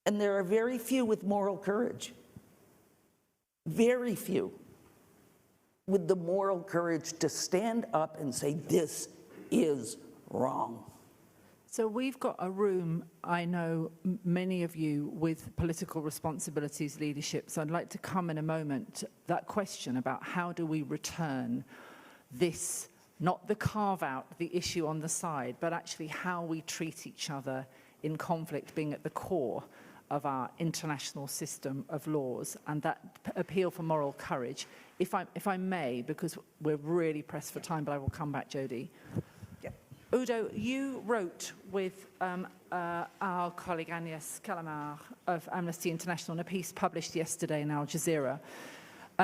And there are very few with moral courage. Very few with the moral courage to stand up and say, this is wrong. So we've got a room, I know many of you, with political responsibilities, leadership. So I'd like to come in a moment to that question about how do we return this, not the carve out, the issue on the side, but actually how we treat each other in conflict being at the core of our international system of laws, and that appeal for moral courage. If I may, because we're really pressed for time, but I will come back, Jody. Udo, you wrote with our colleague Agnès Calamard of Amnesty International in a piece published yesterday in Al Jazeera.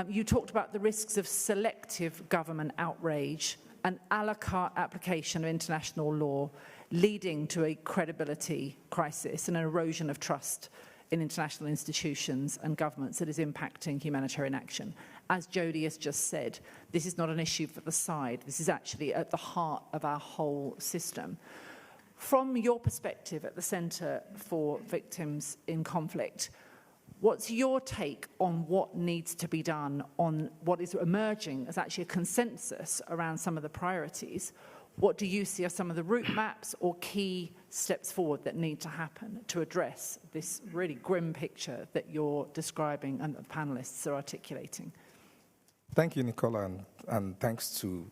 You talked about the risks of selective government outrage and a la carte application of international law leading to a credibility crisis and an erosion of trust in international institutions and governments that is impacting humanitarian action. As Jody has just said, this is not an issue for the side. This is actually at the heart of our whole system. From your perspective at the Centre for Victims in Conflict, what's your take on what needs to be done on what is emerging as actually a consensus around some of the priorities? what do you see are some of the route maps or key steps forward that need to happen to address this really grim picture that you're describing and the panelists are articulating? Thank you, Nicola, and thanks to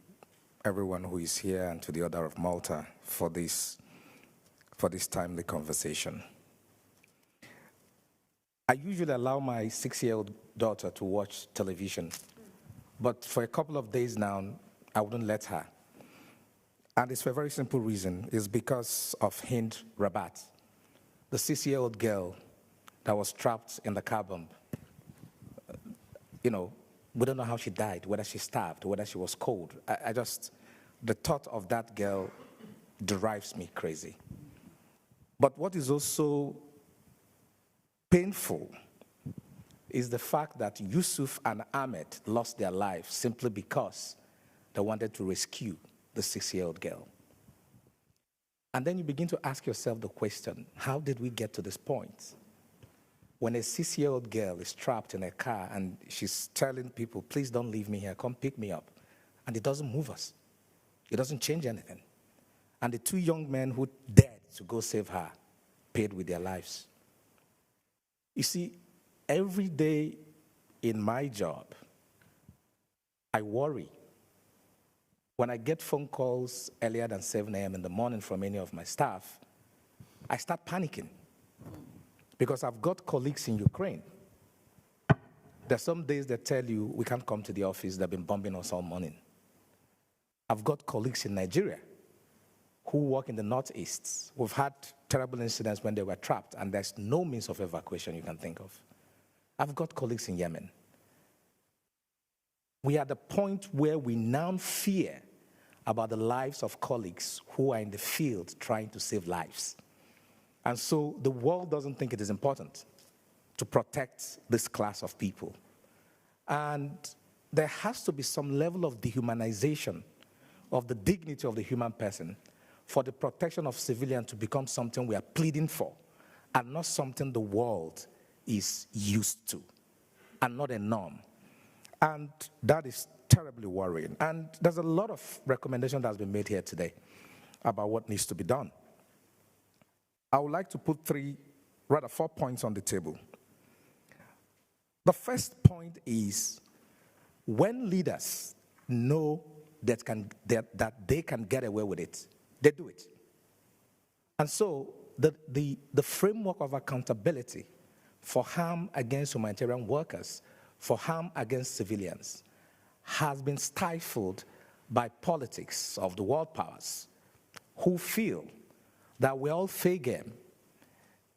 everyone who is here and to the Order of Malta for this timely conversation. I usually allow my 6-year-old daughter to watch television, but for a couple of days now, I wouldn't let her. And it's for a very simple reason. It's because of Hind Rabat, the 6-year-old girl that was trapped in the car bomb. You know, we don't know how she died, whether she starved, whether she was cold. The thought of that girl drives me crazy. But what is also painful is the fact that Yusuf and Ahmed lost their lives simply because they wanted to rescue the 6-year-old girl. And then you begin to ask yourself the question, how did we get to this point? When a 6-year-old girl is trapped in a car and she's telling people, please don't leave me here, come pick me up. And it doesn't move us. It doesn't change anything. And the 2 young men who dared to go save her paid with their lives. You see, every day in my job, I worry. When I get phone calls earlier than 7 a.m. in the morning from any of my staff, I start panicking because I've got colleagues in Ukraine. There's some days they tell you, we can't come to the office, they've been bombing us all morning. I've got colleagues in Nigeria who work in the Northeast. We've had terrible incidents when they were trapped, and there's no means of evacuation you can think of. I've got colleagues in Yemen. We are at the point where we now fear about the lives of colleagues who are in the field trying to save lives. And so the world doesn't think it is important to protect this class of people. And there has to be some level of dehumanization of the dignity of the human person for the protection of civilians to become something we are pleading for and not something the world is used to and not a norm. And that is terribly worrying. And there's a lot of recommendation that has been made here today about what needs to be done. I would like to put 4 points on the table. The first point is when leaders know that they can get away with it, they do it. And so the framework of accountability for harm against humanitarian workers, for harm against civilians, has been stifled by politics of the world powers who feel that we're all fair game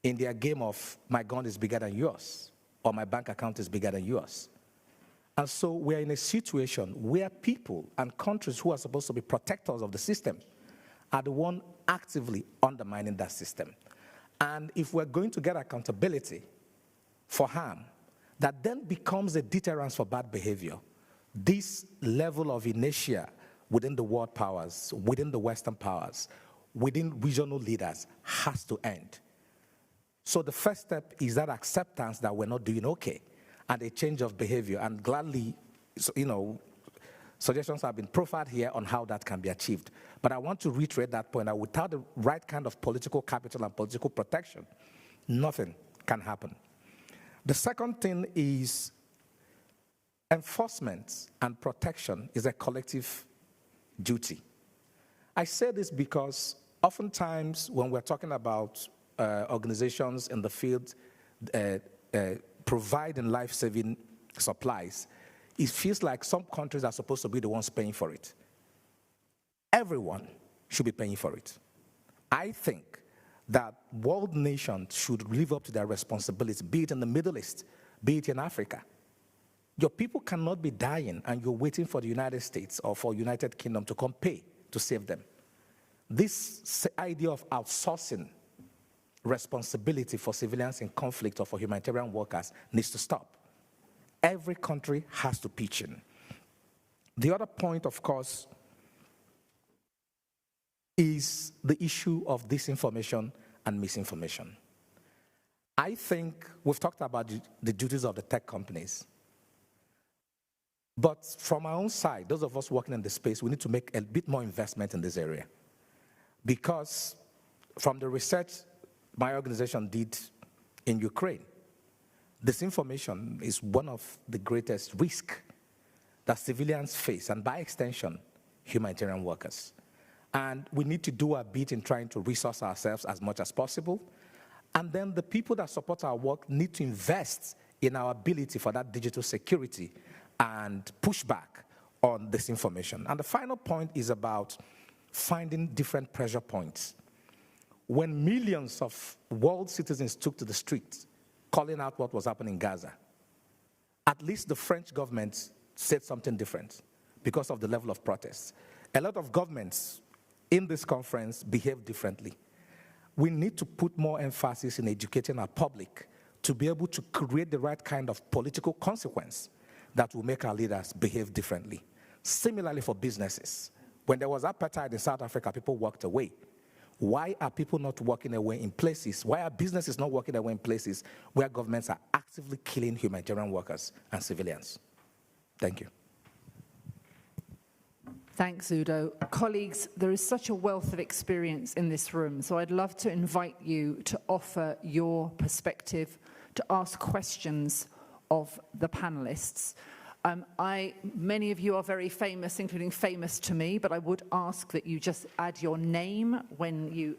in their game of my gun is bigger than yours or my bank account is bigger than yours. And so we're in a situation where people and countries who are supposed to be protectors of the system are the one actively undermining that system. And if we're going to get accountability for harm, that then becomes a deterrence for bad behavior. This level of inertia within the world powers, within the Western powers, within regional leaders has to end. So the first step is that acceptance that we're not doing okay and a change of behavior. And gladly, suggestions have been profiled here on how that can be achieved. But I want to reiterate that point that without the right kind of political capital and political protection, nothing can happen. The second thing is enforcement and protection is a collective duty. I say this because oftentimes when we're talking about organizations in the field providing life-saving supplies, it feels like some countries are supposed to be the ones paying for it. Everyone should be paying for it. I think that world nations should live up to their responsibility, be it in the Middle East, be it in Africa. Your people cannot be dying and you're waiting for the United States or for United Kingdom to come pay to save them. This idea of outsourcing responsibility for civilians in conflict or for humanitarian workers needs to stop. Every country has to pitch in. The other point, of course, is the issue of disinformation and misinformation. I think we've talked about the duties of the tech companies. But from our own side, those of us working in the space, we need to make a bit more investment in this area. Because from the research my organization did in Ukraine, disinformation is one of the greatest risks that civilians face, and by extension, humanitarian workers. And we need to do a bit in trying to resource ourselves as much as possible. And then the people that support our work need to invest in our ability for that digital security and push back on disinformation. And the final point is about finding different pressure points. When millions of world citizens took to the streets calling out what was happening in Gaza, at least the French government said something different because of the level of protests. A lot of governments in this conference behave differently. We need to put more emphasis in educating our public to be able to create the right kind of political consequence that will make our leaders behave differently. Similarly for businesses. When there was apartheid in South Africa, people walked away. Why are people not walking away in places? Why are businesses not walking away in places where governments are actively killing humanitarian workers and civilians? Thank you. Thanks, Udo. Colleagues, there is such a wealth of experience in this room, so I'd love to invite you to offer your perspective, to ask questions of the panelists. Many of you are very famous, including famous to me, but I would ask that you just add your name when you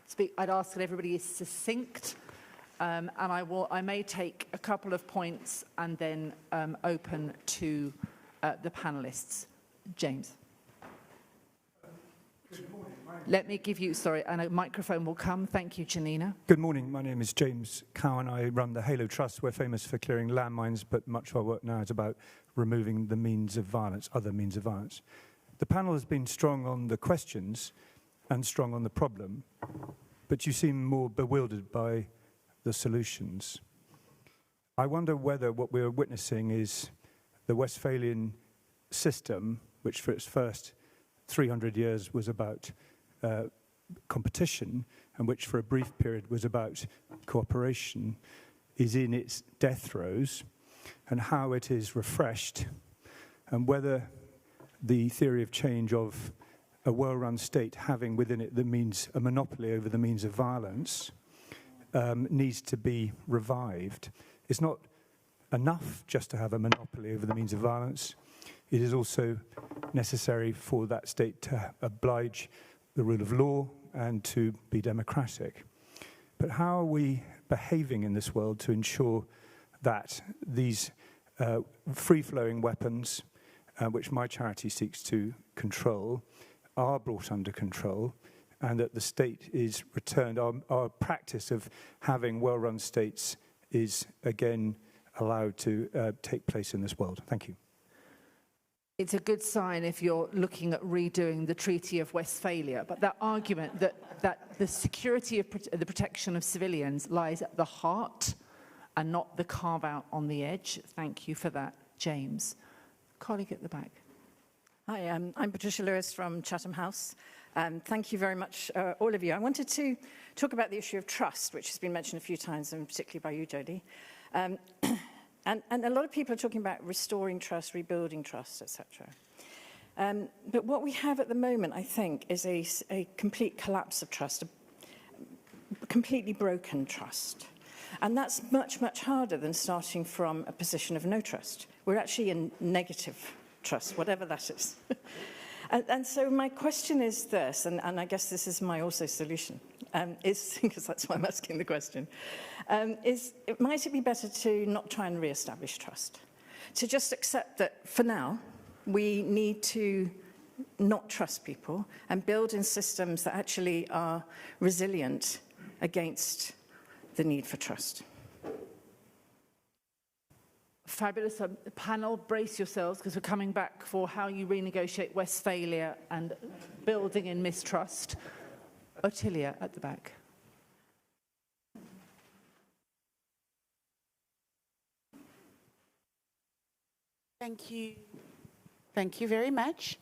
speak. I'd ask that everybody is succinct, and I may take a couple of points and then open to the panelists. James. Let me give you, sorry, and a microphone will come. Thank you, Janina. Good morning. My name is James Cowan. I run the Halo Trust. We're famous for clearing landmines, but much of our work now is about removing the means of violence, other means of violence. The panel has been strong on the questions and strong on the problem, but you seem more bewildered by the solutions. I wonder whether what we're witnessing is the Westphalian system, which for its first 300 years was about competition, and which for a brief period was about cooperation, is in its death throes, and how it is refreshed, and whether the theory of change of a well-run state having within it the means, a monopoly over the means of violence, needs to be revived. It's not enough just to have a monopoly over the means of violence. It is also necessary for that state to oblige the rule of law and to be democratic. But how are we behaving in this world to ensure that these free-flowing weapons, which my charity seeks to control, are brought under control, and that the state is returned? Our practice of having well-run states is again allowed to take place in this world. Thank you. It's a good sign if you're looking at redoing the Treaty of Westphalia, but that argument that the security of the protection of civilians lies at the heart and not the carve-out on the edge. Thank you for that, James. Colleague at the back. Hi, I'm Patricia Lewis from Chatham House. Thank you very much, all of you. I wanted to talk about the issue of trust, which has been mentioned a few times, and particularly by you, Jodie. And a lot of people are talking about restoring trust, rebuilding trust, etc. But what we have at the moment, I think, is a complete collapse of trust, a completely broken trust. And that's much, much harder than starting from a position of no trust. We're actually in negative trust, whatever that is. And so my question is this, and I guess this is my also solution, is, because that's why I'm asking the question, might it be better to not try and re-establish trust? To just accept that, for now, we need to not trust people and build in systems that actually are resilient against the need for trust. Fabulous. Panel, brace yourselves, because we're coming back for how you renegotiate Westphalia and building in mistrust. Ottilia at the back. Thank you. Thank you very much.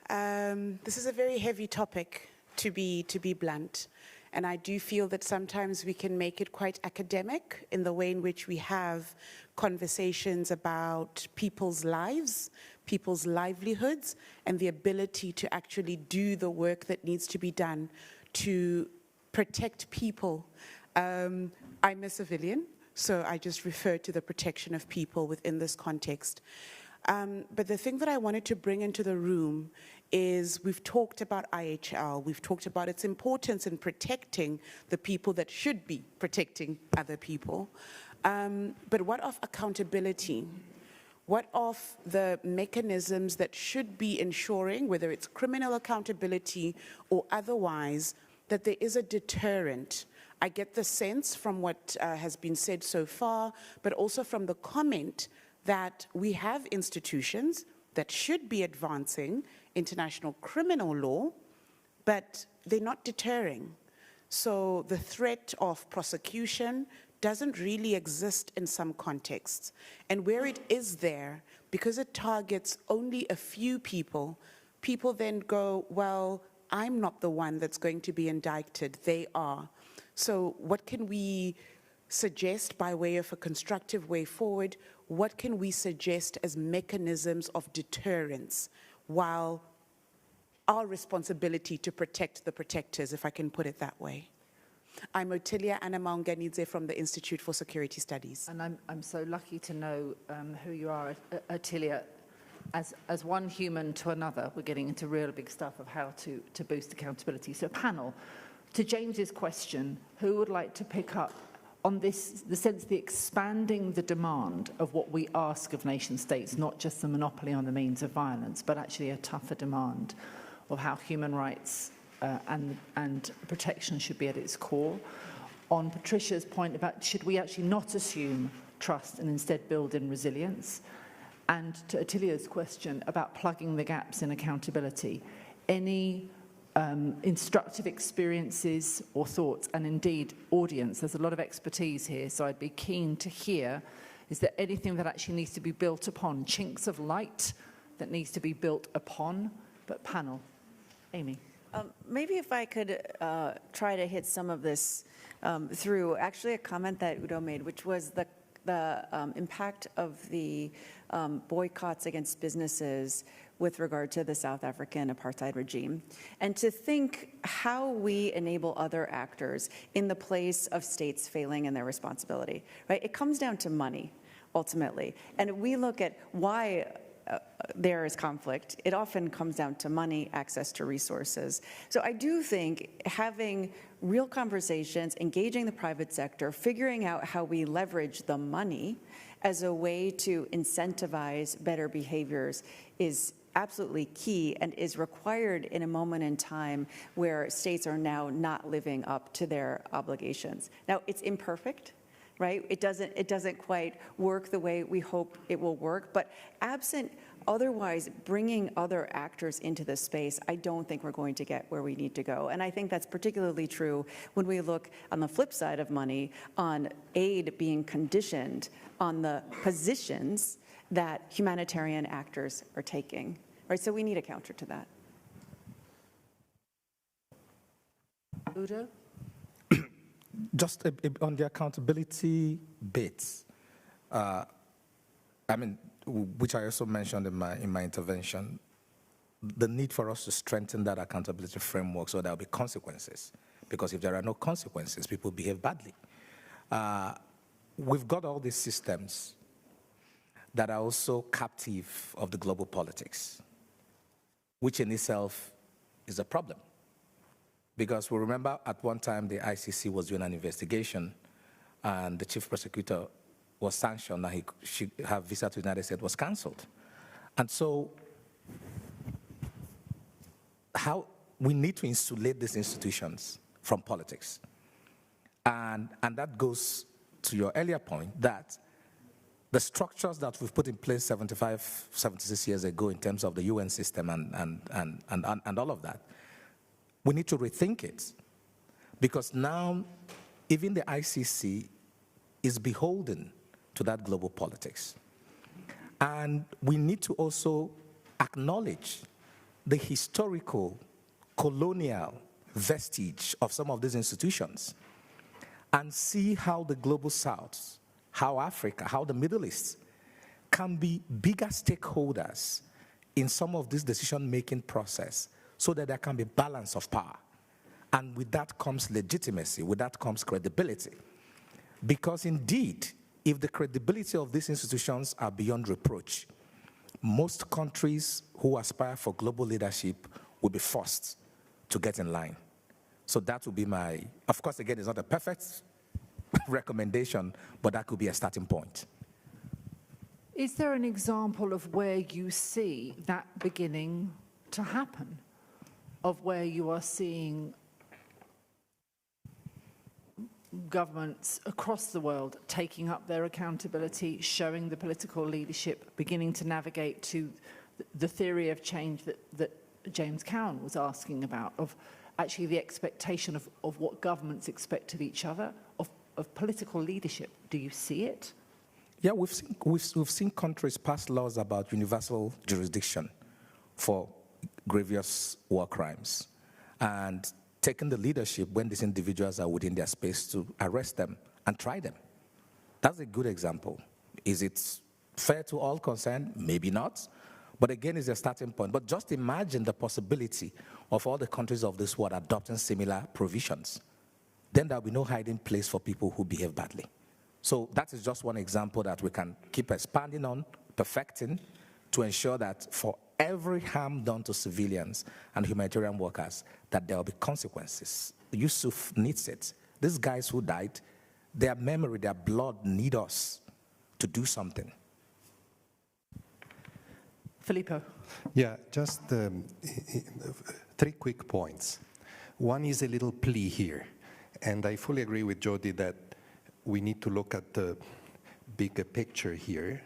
This is a very heavy topic, to be blunt. And I do feel that sometimes we can make it quite academic in the way in which we have conversations about people's lives, people's livelihoods, and the ability to actually do the work that needs to be done to protect people. I'm a civilian, so I just refer to the protection of people within this context. But the thing that I wanted to bring into the room is we've talked about IHL, we've talked about its importance in protecting the people that should be protecting other people. But what of accountability? What of the mechanisms that should be ensuring, whether it's criminal accountability or otherwise, that there is a deterrent? I get the sense from what has been said so far, but also from the comment that we have institutions that should be advancing international criminal law, but they're not deterring. So the threat of prosecution doesn't really exist in some contexts. And where it is there, because it targets only a few people, people then go, well, I'm not the one that's going to be indicted, they are. So what can we suggest by way of a constructive way forward? What can we suggest as mechanisms of deterrence while our responsibility to protect the protectors, if I can put it that way? I'm Otilia Anamaunganidze from the Institute for Security Studies. And I'm so lucky to know who you are, Otilia. As one human to another, we're getting into real big stuff of how to boost accountability. So panel, to James's question, who would like to pick up on this, the sense the expanding the demand of what we ask of nation states, not just the monopoly on the means of violence, but actually a tougher demand of how human rights and protection should be at its core. On Patricia's point about should we actually not assume trust and instead build in resilience? And to Attilia's question about plugging the gaps in accountability, any instructive experiences or thoughts, and indeed audience, there's a lot of expertise here, so I'd be keen to hear, is there anything that actually needs to be built upon, chinks of light that needs to be built upon? But panel, Amy. Maybe if I could try to hit some of this through actually a comment that Udo made, which was the impact of the boycotts against businesses with regard to the South African apartheid regime, and to think how we enable other actors in the place of states failing in their responsibility, right? It comes down to money, ultimately. And we look at why there is conflict. It often comes down to money, access to resources. So I do think having real conversations, engaging the private sector, figuring out how we leverage the money as a way to incentivize better behaviors is absolutely key and is required in a moment in time where states are now not living up to their obligations. Now, it's imperfect, right? It doesn't quite work the way we hope it will work, but absent otherwise bringing other actors into this space, I don't think we're going to get where we need to go. And I think that's particularly true when we look on the flip side of money, on aid being conditioned on the positions that humanitarian actors are taking, right? So we need a counter to that. Udo? Just on the accountability bits, which I also mentioned in my intervention, the need for us to strengthen that accountability framework so there will be consequences. Because if there are no consequences, people behave badly. We've got all these systems that are also captive of the global politics, which in itself is a problem. Because we remember at one time the ICC was doing an investigation and the chief prosecutor was sanctioned and her visa to the United States was canceled. And so how we need to insulate these institutions from politics. And that goes to your earlier point that the structures that we've put in place 75, 76 years ago in terms of the UN system and all of that, we need to rethink it, because now even the ICC is beholden to that global politics. And we need to also acknowledge the historical, colonial vestige of some of these institutions and see how the global south, how Africa, how the Middle East can be bigger stakeholders in some of this decision-making process so that there can be balance of power. And with that comes legitimacy, with that comes credibility. Because indeed, if the credibility of these institutions are beyond reproach, most countries who aspire for global leadership will be forced to get in line. So that would be my, of course, again, it's not a perfect recommendation, but that could be a starting point. Is there an example of where you see that beginning to happen? Of where you are seeing governments across the world taking up their accountability, showing the political leadership, beginning to navigate to the theory of change that James Cowan was asking about, of actually the expectation of what governments expect of each other, of political leadership? Do you see it? Yeah, we've seen countries pass laws about universal jurisdiction for grievous war crimes and taking the leadership when these individuals are within their space to arrest them and try them. That's a good example. Is it fair to all concerned? Maybe not. But again, it's a starting point. But just imagine the possibility of all the countries of this world adopting similar provisions. Then there'll be no hiding place for people who behave badly. So that is just one example that we can keep expanding on, perfecting, to ensure that for every harm done to civilians and humanitarian workers, that there will be consequences. Yusuf needs it. These guys who died, their memory, their blood need us to do something. Filippo. Yeah, just 3 quick points. One is a little plea here, and I fully agree with Jody that we need to look at the bigger picture here.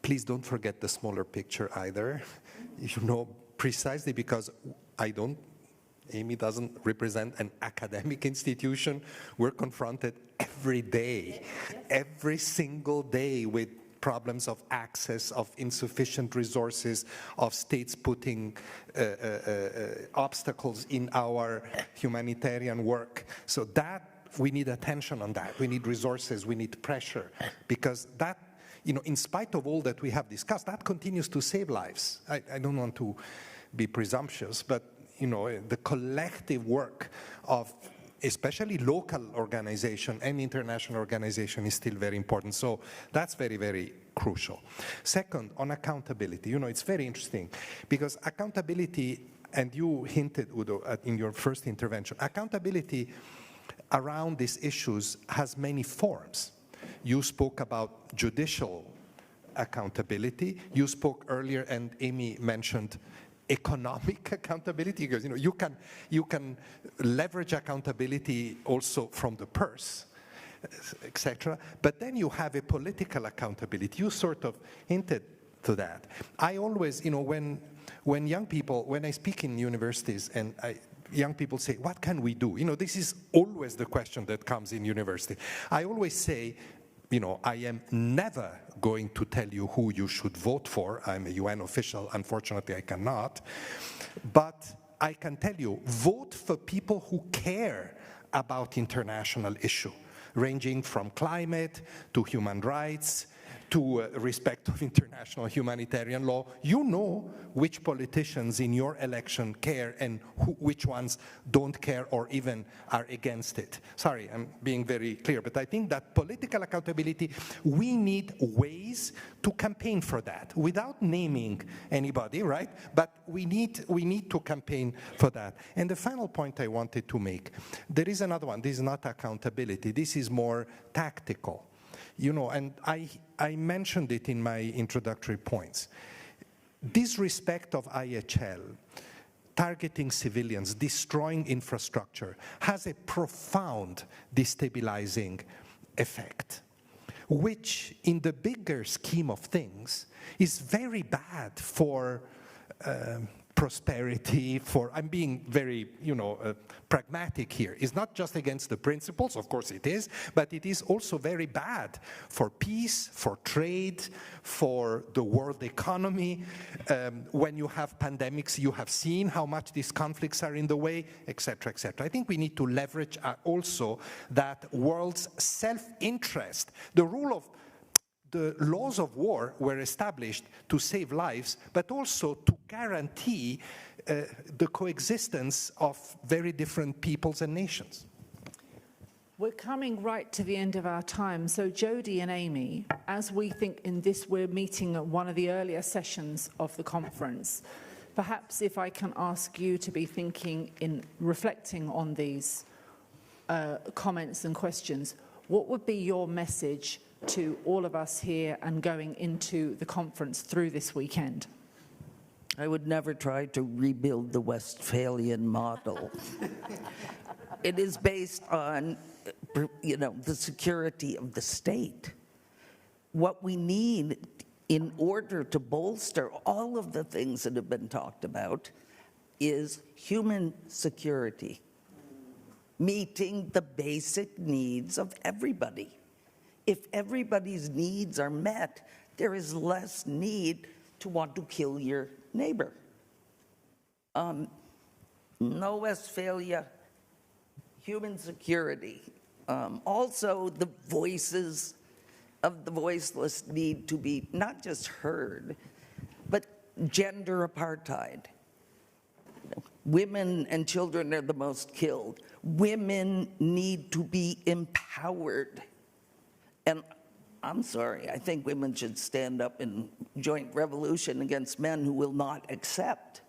Please don't forget the smaller picture either, precisely because Amy doesn't represent an academic institution. We're confronted every day, every single day, with problems of access, of insufficient resources, of states putting obstacles in our humanitarian work. So that, we need attention on that. We need resources, we need pressure, because that, in spite of all that we have discussed, that continues to save lives. I don't want to be presumptuous, but the collective work of especially local organization and international organization is still very important. So that's very, very crucial. Second, on accountability, it's very interesting because accountability, and you hinted, Udo, in your first intervention, accountability around these issues has many forms. You spoke about judicial accountability. You spoke earlier, and Amy mentioned economic accountability, because you can leverage accountability also from the purse, etc. But then you have a political accountability. You sort of hinted to that. I always, when young people, when I speak in universities and young people say, what can we do? This is always the question that comes in university. I always say, I am never going to tell you who you should vote for. I'm a UN official. Unfortunately, I cannot. But I can tell you, vote for people who care about international issue, ranging from climate to human rights to respect of international humanitarian law. You know which politicians in your election care and which ones don't care or even are against it. Sorry, I'm being very clear, but I think that political accountability, we need ways to campaign for that without naming anybody, right? But we need to campaign for that. And the final point I wanted to make, there is another one. This is not accountability. This is more tactical. And I mentioned it in my introductory points. Disrespect of IHL, targeting civilians, destroying infrastructure, has a profound destabilizing effect, which in the bigger scheme of things is very bad for prosperity, I'm being very, pragmatic here. It's not just against the principles, of course it is, but it is also very bad for peace, for trade, for the world economy. When you have pandemics, you have seen how much these conflicts are in the way, etc., etc. I think we need to leverage also that world's self-interest. The laws of war were established to save lives, but also to guarantee the coexistence of very different peoples and nations. We're coming right to the end of our time. So Jodie and Amy, as we think in this, we're meeting at one of the earlier sessions of the conference. Perhaps if I can ask you to be thinking in reflecting on these comments and questions, what would be your message to all of us here and going into the conference through this weekend? I would never try to rebuild the Westphalian model. It is based on, the security of the state. What we need in order to bolster all of the things that have been talked about is human security, meeting the basic needs of everybody. If everybody's needs are met, there is less need to want to kill your neighbor. No Westphalia, human security. Also, the voices of the voiceless need to be not just heard, but gender apartheid. Women and children are the most killed. Women need to be empowered. And I'm sorry, I think women should stand up in joint revolution against men who will not accept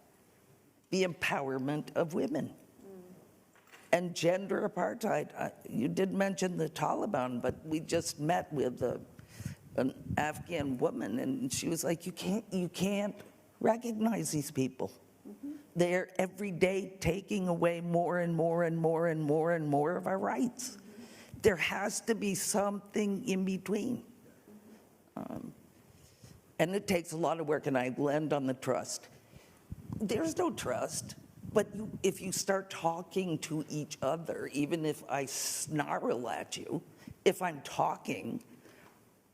the empowerment of women. And gender apartheid. You did mention the Taliban, but we just met with an Afghan woman, and she was like, you can't recognize these people. They're every day taking away more and more and more and more and more of our rights. There has to be something in between. And it takes a lot of work, and I land on the trust. There's no trust, but if you start talking to each other, even if I snarl at you, if I'm talking,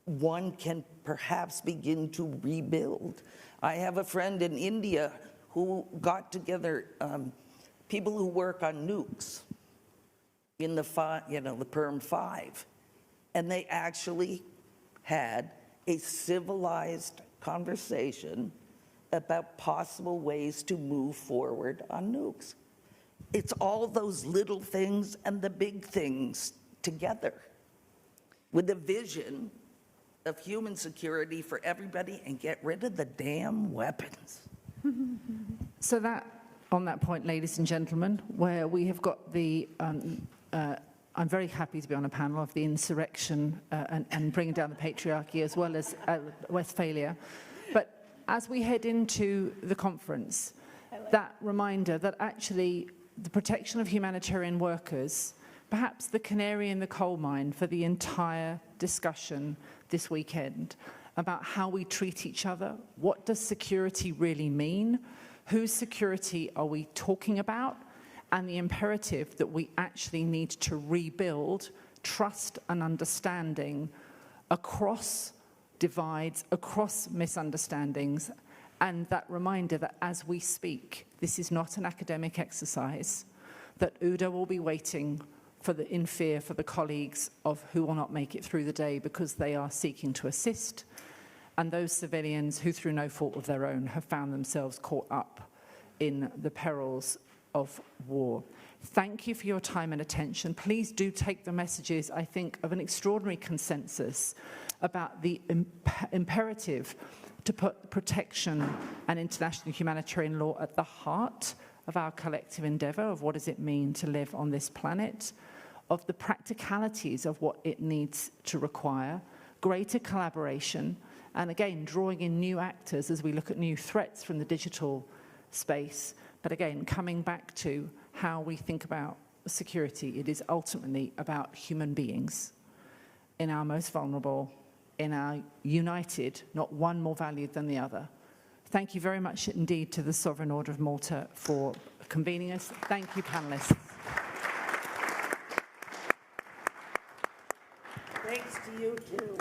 one can perhaps begin to rebuild. I have a friend in India who got together people who work on nukes in the Perm 5, and they actually had a civilized conversation about possible ways to move forward on nukes. It's all those little things and the big things together with a vision of human security for everybody and get rid of the damn weapons. So on that point, ladies and gentlemen, where we have got the, I'm very happy to be on a panel of the insurrection and bringing down the patriarchy as well as Westphalia. But as we head into the conference, that reminder that actually the protection of humanitarian workers, perhaps the canary in the coal mine for the entire discussion this weekend about how we treat each other, what does security really mean, whose security are we talking about, and the imperative that we actually need to rebuild trust and understanding across divides, across misunderstandings, and that reminder that as we speak, this is not an academic exercise, that UDA will be waiting in fear for the colleagues of who will not make it through the day because they are seeking to assist, and those civilians who, through no fault of their own, have found themselves caught up in the perils of war. Thank you for your time and attention. Please do take the messages, I think, of an extraordinary consensus about the imperative to put protection and international humanitarian law at the heart of our collective endeavour of what does it mean to live on this planet, of the practicalities of what it needs to require, greater collaboration, and again, drawing in new actors as we look at new threats from the digital space, but again, coming back to how we think about security. It is ultimately about human beings in our most vulnerable, in our united, not one more valued than the other, Thank you very much indeed to the Sovereign Order of Malta for convening us. Thank you, panellists. Thanks to you, too.